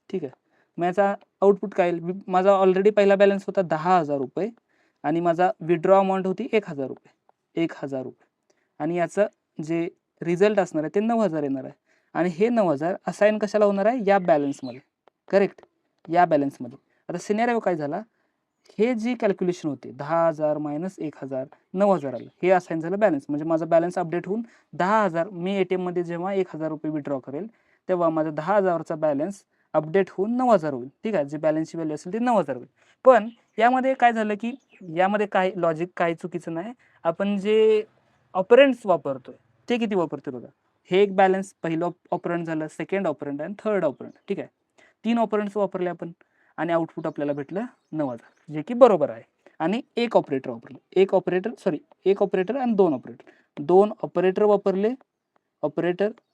ठीक आहे. मग याचा आउटपुट काय येईल, माझा ऑलरेडी पहिला बॅलन्स होता 10,000 रुपये आणि माझा विथड्रॉ अमाऊंट होती 1,000 रुपये आणि याचं जे रिझल्ट असणार आहे ते 9,000 येणार आहे. आणि हे 9,000 असाइन कशाला होणार आहे, या बॅलन्समध्ये. करेक्ट, या बॅलन्समध्ये. आता सिनेरिओ काय झाला, हे जी कॅल्क्युलेशन होते 10,000 मायनस 1,000 9,000 आलं, हे असाइन झालं बॅलन्स. म्हणजे माझा बॅलन्स अपडेट होऊन 10,000, मी ATM मध्ये जेव्हा 1,000 रुपये विथड्रॉ करेल तेव्हा माझा 10,000चा बॅलन्स अपडेट होऊन 9,000 होईल. ठीक आहे. जे बॅलन्सची व्हॅल्यू असेल ते 9,000 होईल. पण यामध्ये काय झालं की यामध्ये काय लॉजिक काही चुकीचं नाही. आपण जे ऑपरंड्स वापरतोय ते किती वापरतोय बघा. हे एक बॅलन्स पहिलं ऑपरंड झालं, सेकंड ऑपरंड आणि थर्ड ऑपरंड. ठीक आहे. 3 ऑपरंड्स वापरले आपण आणि आउटपुट आपल्याला भेटलं 9,000, जे की बरोबर आहे. आणि एक ऑपरेटर वापरले, एक ऑपरेटर आणि 2 ऑपरेटर. 2 ऑपरेटर वापरले,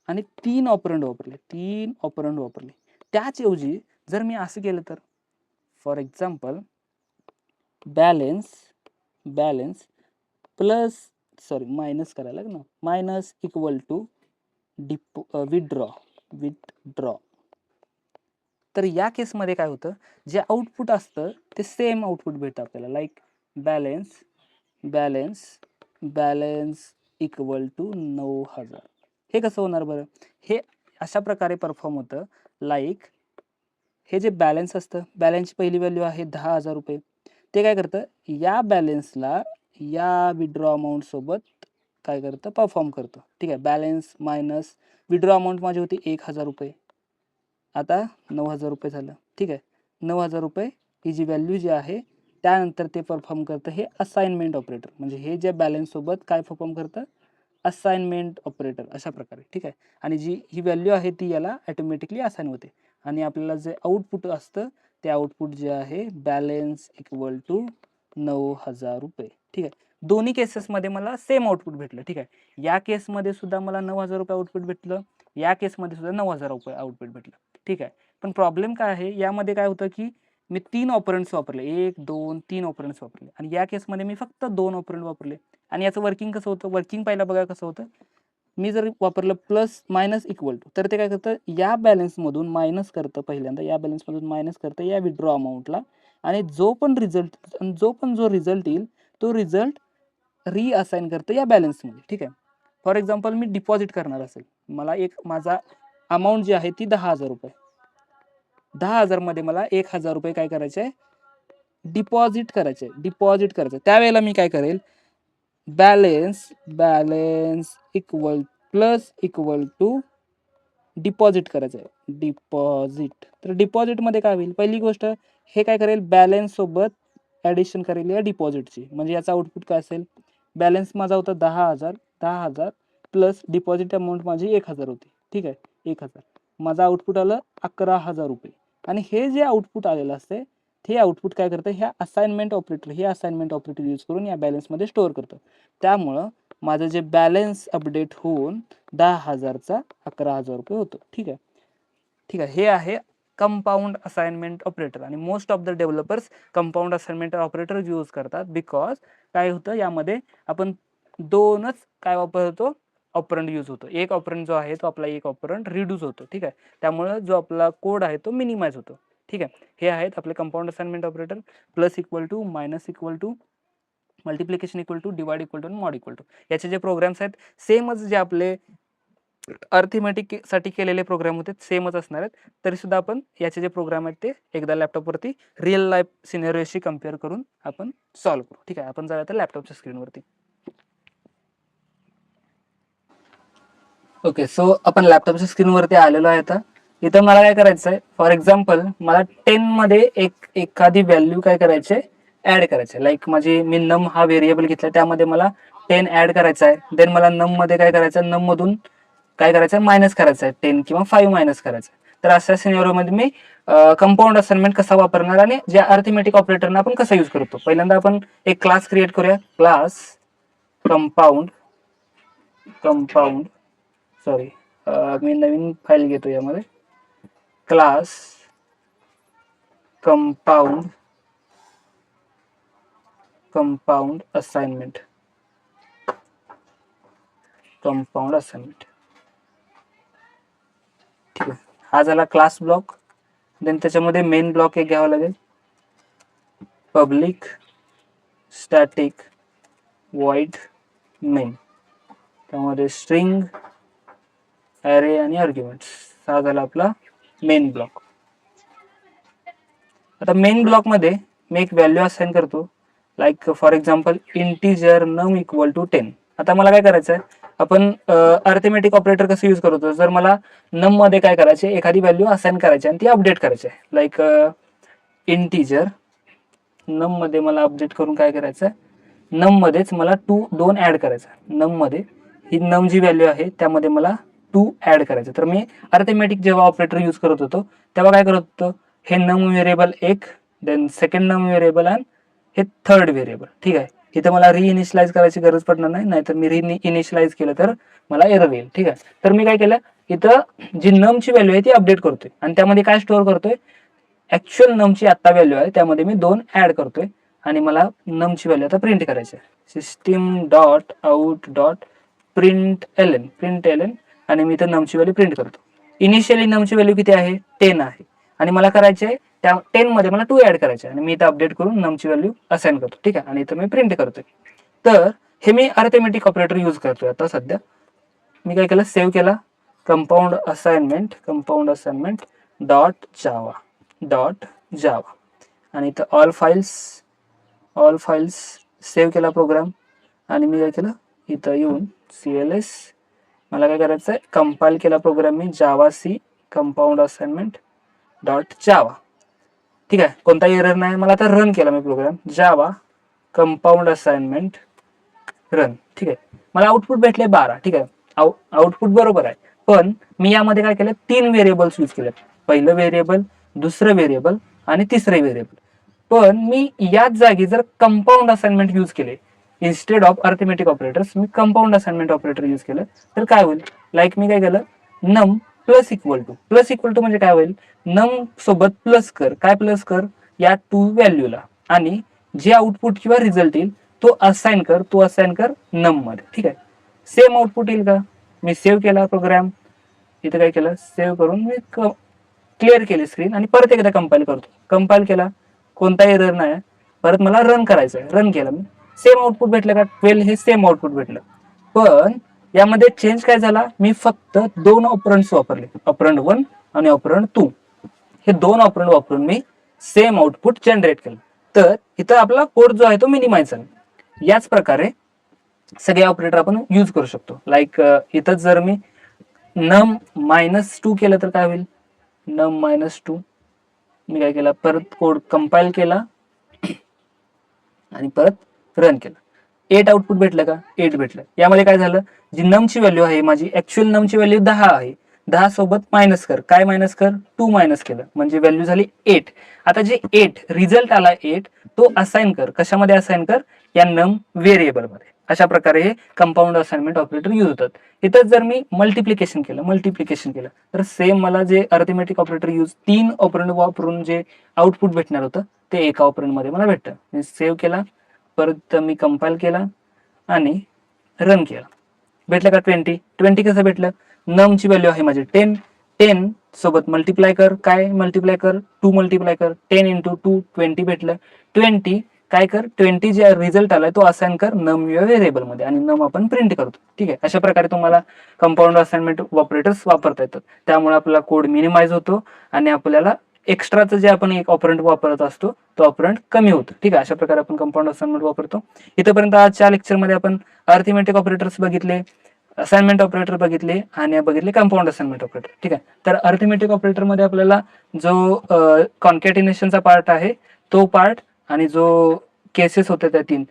आणि 3 ऑपरंड वापरले. त्याचऐवजी जर मी असं केलं तर, for example balance plus minus करायला लागेल ना, मायनस इक्वल टू विथड्रॉ. तर या केसमध्ये काय होतं, जे आउटपुट असतं ते सेम आउटपुट भेटतं आपल्याला. Like balance equal to 9,000. हे कसं होणार बरं, हे अशा प्रकारे परफॉर्म होतं. लाईक हे जे बॅलन्स असतं, बॅलन्सची पहिली व्हॅल्यू आहे 10,000 रुपये. ते काय करतं, या बॅलन्सला या विथड्रॉ अमाऊंट सोबत काय करतं, परफॉर्म करतं. ठीक आहे. बॅलन्स मायनस विथड्रॉ अमाऊंट माझी होती 1,000 रुपये, आता 9,000 रुपये झालं. ठीक आहे. 9,000 रुपये ही जी व्हॅल्यू जी आहे त्यानंतर ते परफॉर्म करतं हे असाइनमेंट ऑपरेटर. म्हणजे हे जे बॅलन्स सोबत काय परफॉर्म करतं, असाइनमेंट ऑपरेटर अशा प्रकारे. ठीक आहे. आणि जी ही व्हॅल्यू आहे ती याला ऑटोमॅटिकली असाइन होते आणि आपल्याला जे आउटपुट असतं ते आउटपुट जे आहे बॅलन्स इक्वल टू 9,000 रुपये. ठीक आहे. दोन्ही केसेसमध्ये मला सेम आउटपुट भेटलं. ठीक आहे. या केसमध्ये सुद्धा मला 9,000 रुपये आउटपुट भेटलं, या केसमध्ये सुद्धा 9,000 रुपये आउटपुट भेटलं. ठीक आहे. पण प्रॉब्लेम काय आहे, यामध्ये काय होतं की मी 3 ऑपरंड्स वापरले, 1 2 3 ऑपरंड्स वापरले आणि या केसमध्ये मी फक्त 2 ऑपरंड वापरले. आणि याचं वर्किंग कसं होतं, वर्किंग पहिला बघा कसं होतं. मी जर वापरलं प्लस मायनस इक्वल टू, तर ते काय करतं, या बॅलन्समधून मायनस करतं, पहिल्यांदा या बॅलन्समधून मायनस करतं या विड्रॉ अमाऊंटला, आणि जो रिझल्ट येईल तो रिझल्ट रिअसाइन करतं या बॅलन्समध्ये. ठीक आहे. फॉर एक्झाम्पल मी डिपॉझिट करणार असेल, मला माझा अमाऊंट जी आहे ती 10,000 रुपये, 10,000 मध्ये मला 1,000 रुपये काय करायचे आहे, डिपॉझिट करायचं. त्यावेळेला मी काय करेल, बॅलन्स इक्वल टू डिपॉझिट करायचं आहे, डिपॉझिट. तर डिपॉझिटमध्ये काय होईल, पहिली गोष्ट हे काय करेल, बॅलन्स सोबत ॲडिशन करेल या डिपॉझिटची. म्हणजे याचा आउटपुट काय असेल, बॅलन्स माझा होता 10,000 प्लस डिपॉझिट अमाऊंट माझी 1,000 होती. ठीक आहे, 1,000, माझं आउटपुट आलं 11,000 रुपये. आणि हे जे आउटपुट आलेलं असते ते आउटपुट काय करतं, हे असाइनमेंट ऑपरेटर यूज करून या बॅलन्समध्ये स्टोअर करतं. त्यामुळं माझं जे बॅलन्स अपडेट होऊन 10,000चा 11,000 रुपये होतो. ठीक आहे. हे आहे कंपाऊंड असाइनमेंट ऑपरेटर. आणि most of the developers compound assignment operator use करतात, बिकॉज काय होतं, यामध्ये आपण दोनच काय वापरतो, ऑपरंड यूज होतो. एक ऑपरंड जो आहे तो आपला एक ऑपरंड रिड्यूस होतो. ठीक आहे. त्यामुळे जो आपला कोड आहे तो मिनिमाइज होतो. ठीक आहे. हे आहेत आपले compound assignment operator, plus equal to, minus equal to, multiplication equal to, divide equal to आणि मॉड इक्वल टू. याचे जे प्रोग्राम्स आहेत सेमच जे आपले अर्थमॅटिक साठी केलेले प्रोग्राम होते सेमच असणार आहेत. तरी सुद्धा आपण याचे जे प्रोग्राम आहेत ते एकदा लॅपटॉपवरती रिअल लाईफ सिनेरिओशी कम्पेअर करून आपण सॉल्व्ह करू. ठीक आहे. आपण जाऊया तर लॅपटॉपच्या स्क्रीनवरती. ओके, सो आपण लॅपटॉपच्या स्क्रीनवरती आलेलो आहे. आता इथं मला काय करायचं आहे, फॉर एक्झाम्पल मला 10 मध्ये एखादी व्हॅल्यू काय करायची आहे, ऍड करायचे. लाईक मी नम हा व्हेरिएबल घेतला, त्यामध्ये मला 10 ऍड करायचा आहे. देन मला नम मध्ये काय करायचं आहे, नम मधून काय करायचं आहे, मायनस करायचं आहे 10 किंवा 5 मायनस करायचं. तर अशा सिनेरिओमध्ये मी कंपाऊंड असाइनमेंट कसा वापरणार आणि ज्या अर्थमॅटिक ऑपरेटरना आपण कसा यूज करतो. पहिल्यांदा आपण एक क्लास क्रिएट करूया, क्लास कंपाऊंड सॉरी, मी नवीन फाईल घेतो यामध्ये, क्लास कंपाऊंड असाइनमेंट. ठीक आहे. हा झाला क्लास ब्लॉक. देन त्याच्यामध्ये मेन ब्लॉक एक घ्यावा लागेल, पब्लिक स्टॅटिक वॉइड मेन. त्यामध्ये स्ट्रिंग, ॲरे आणि आर्ग्युमेंट्स. हा झाला आपला मेन ब्लॉक. आता मेन ब्लॉक मध्ये मी एक व्हॅल्यू असाइन करतो, like for example integer num equal to 10. आता मला काय करायचं आहे, आपण अर्थमॅटिक ऑपरेटर कसं यूज करतो, जर मला नम मध्ये काय करायचे, एखादी व्हॅल्यू असाइन करायची आणि ती अपडेट करायची आहे. लाईक इंटिजर नम मध्ये मला अपडेट करून काय करायचं आहे, नम मध्येच मला 2 ऍड करायचा. नम मध्ये ही नम जी व्हॅल्यू आहे त्यामध्ये मला 2 ऍड करायचं. तर मी अर्थमॅटिक जेव्हा ऑपरेटर यूज करत होतो तेव्हा काय करत होतो, हे नम व्हेरिएबल एक, देन सेकंड नम व्हेरिएबल आणि हे थर्ड व्हेरिएबल. ठीक आहे. इथं मला रिइनिशियलाइज करायची गरज पडणार नाही, नाहीतर मी रिइनिशियलाइज केलं तर मला एरर येईल. ठीक आहे. तर मी काय केलं, इथं जी नमची व्हॅल्यू आहे ती अपडेट करतोय आणि त्यामध्ये काय स्टोअर करतोय, ऍक्च्युअल नमची आता व्हॅल्यू आहे त्यामध्ये मी 2 ऍड करतोय आणि मला नमची व्हॅल्यू आता प्रिंट करायची आहे. System dot out dot print L N आणि मी इथं नमची व्हॅल्यू प्रिंट करतो. इनिशियली नमची व्हॅल्यू किती आहे, 10 आहे आणि मला करायचे आहे त्या 10 मध्ये मला 2 ऍड करायचे आणि मी इथं अपडेट करून नमची व्हॅल्यू असाइन करतो. ठीक आहे. आणि इथं मी प्रिंट करतोय. तर हे मी अर्थमॅटिक ऑपरेटर यूज करतोय. आता सध्या मी काय केलं, सेव्ह केला, कंपाऊंड असाइनमेंट डॉट जावा आणि इथं ऑल फाइल्स सेव्ह केला प्रोग्राम. आणि मी काय केलं, इथं येऊन CLS मला काय करायचं आहे, कंपाईल केला प्रोग्राम मी, Java C compound assignment dot Java. ठीक आहे. कोणताही एरर नाही. मला आता रन केला मी program, Java compound assignment run. ठीक आहे. मला आउटपुट भेटले 12. ठीक आहे. आउटपुट बरोबर आहे, पण मी यामध्ये काय केलं, 3 व्हेरिएबल्स यूज केले. पहिलं व्हेरिएबल, दुसरं व्हेरिएबल आणि तिसरं व्हेरिएबल. पण मी याच जागी जर कंपाऊंड असाइनमेंट यूज केले, instead of arithmetic operators me compound assignment operator use केलं, तर काय होईल, लाईक मी काय केलं, नम प्लस इक्वल टू म्हणजे काय होईल, नम सोबत प्लस कर, काय प्लस कर, या 2 व्हॅल्यूला, आणि जे आउटपुट किंवा रिझल्ट येईल तो असाइन कर नम मध्ये. ठीक आहे. सेम आउटपुट येईल का, मी सेव्ह केला प्रोग्राम, इथं काय केलं, सेव्ह करून मी क्लिअर केली स्क्रीन आणि परत एकदा कंपाईल करतो. कंपाईल केला, कोणताही एरर नाही, परत मला रन करायचं आहे. रन केलं मी, सेम आउटपुट भेटलं का, 12 हे सेम आउटपुट भेटलं. पण यामध्ये चेंज काय झाला, मी फक्त 2 ऑपरंड्स वापरले, ऑपरंड 1 आणि ऑपरंड 2. हे 2 ऑपरंड वापरून मी सेम आउटपुट जनरेट केलं. तर इथं आपला कोड जो आहे तो मिनिमाइज झाला. याच प्रकारे सगळे ऑपरेटर आपण यूज करू शकतो. लाईक इथं जर मी num -2 केलं तर काय होईल, num -2 मी काय केलं, परत कोड कंपाईल केला आणि परत रन केलं. 8 आउटपुट भेटलं का, 8 भेटलं. यामध्ये काय झालं, जी नमची व्हॅल्यू आहे माझी, ऍक्च्युअल नमची व्हॅल्यू 10 आहे, 10 सोबत मायनस कर, काय मायनस कर, 2 मायनस केलं म्हणजे व्हॅल्यू झाली 8. आता जे 8 रिझल्ट आला 8 तो असाइन कर, कशामध्ये असाइन कर, या नम व्हेरिएबल मध्ये. अशा प्रकारे हे कंपाऊंड असाइनमेंट ऑपरेटर यूज होतात. इथं जर मी मल्टिप्लिकेशन केलं तर सेम मला जे अरिथमेटिक ऑपरेटर यूज 3 ऑपरंड वापरून जे आउटपुट भेटणार होतं ते एका ऑपरंड मध्ये मला भेटतं. मी सेव्ह केला, परत मी कंपाईल केला आणि रन केला, भेटलं का 20. कसं भेटलं, नमची व्हॅल्यू आहे माझी 10, 10 सोबत मल्टिप्लाय कर, काय मल्टिप्लाय कर, 2 मल्टिप्लाय कर, 10 इंटू 2 20 भेटलं. 20 काय कर, 20 जे रिझल्ट आलाय तो असाइन कर नम व्हेरिएबल मध्ये आणि नम आपण प्रिंट करतो. ठीक आहे, अशा प्रकारे तुम्हाला कंपाऊंड असाइनमेंट ऑपरेटर्स वापरता येतात. त्यामुळे आपला कोड मिनिमाइज होतो आणि आपल्याला एक्स्ट्राचं जे आपण एक ऑपरंट वापरत असतो तो ऑपरंट कमी होतो. ठीक आहे, अशा प्रकारे आपण कंपाऊंड असाइनमेंट वापरतो. इथपर्यंत आजच्या लेक्चरमध्ये आपण अरिथमेटिक ऑपरेटर्स बघितले, असाइनमेंट ऑपरेटर बघितले आणि बघितले कंपाऊंड असाइनमेंट ऑपरेटर. ठीक आहे, तर अरिथमेटिक ऑपरेटर मध्ये आपल्याला जो कॉन्कॅटिनेशनचा पार्ट आहे तो पार्ट आणि जो केसेस होते त्या 3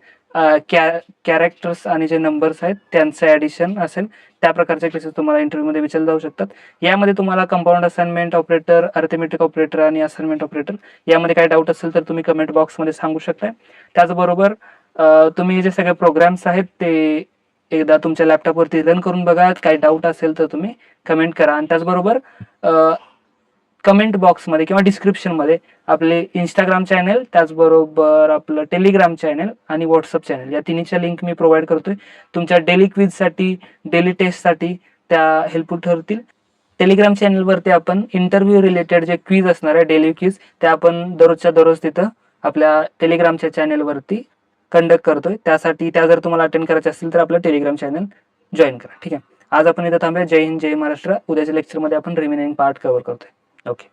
कॅरेक्टर्स आणि जे नंबर्स आहेत त्यांचं ऍडिशन असेल, त्या प्रकारच्या केसेस तुम्हाला इंटरव्ह्यू मध्ये विचारले जाऊ शकतात. यामध्ये तुम्हाला compound assignment operator, arithmetic operator आणि असाइनमेंट ऑपरेटर यामध्ये काही डाऊट असेल तर तुम्ही कमेंट बॉक्समध्ये सांगू शकता. त्याचबरोबर तुम्ही जे सगळे प्रोग्राम्स आहेत ते एकदा तुमच्या लॅपटॉपवरती रन करून बघा. काही डाऊट असेल तर तुम्ही कमेंट करा आणि त्याचबरोबर कमेंट बॉक्समध्ये किंवा डिस्क्रिप्शनमध्ये आपले इंस्टाग्राम चॅनल, त्याचबरोबर आपलं टेलिग्राम चॅनल आणि व्हॉट्सअप चॅनल या तिन्हीच्या लिंक मी प्रोव्हाइड करतोय. तुमच्या डेली क्विजसाठी, डेली टेस्टसाठी त्या हेल्पफुल ठरतील. टेलिग्राम चॅनलवरती आपण इंटरव्ह्यू रिलेटेड जे क्विज असणार आहे, डेली क्विज, ते आपण दररोजच्या दररोज तिथं आपल्या टेलिग्रामच्या चॅनलवरती कंडक्ट करतोय. त्यासाठी त्या जर तुम्हाला अटेंड करायचे असतील तर आपलं टेलिग्राम चॅनल जॉईन करा. ठीक आहे, आज आपण इथं थांबूया. जय हिंद, जय महाराष्ट्र. उद्याच्या लेक्चरमध्ये आपण रिमेनिंग पार्ट कव्हर करतोय. ओके.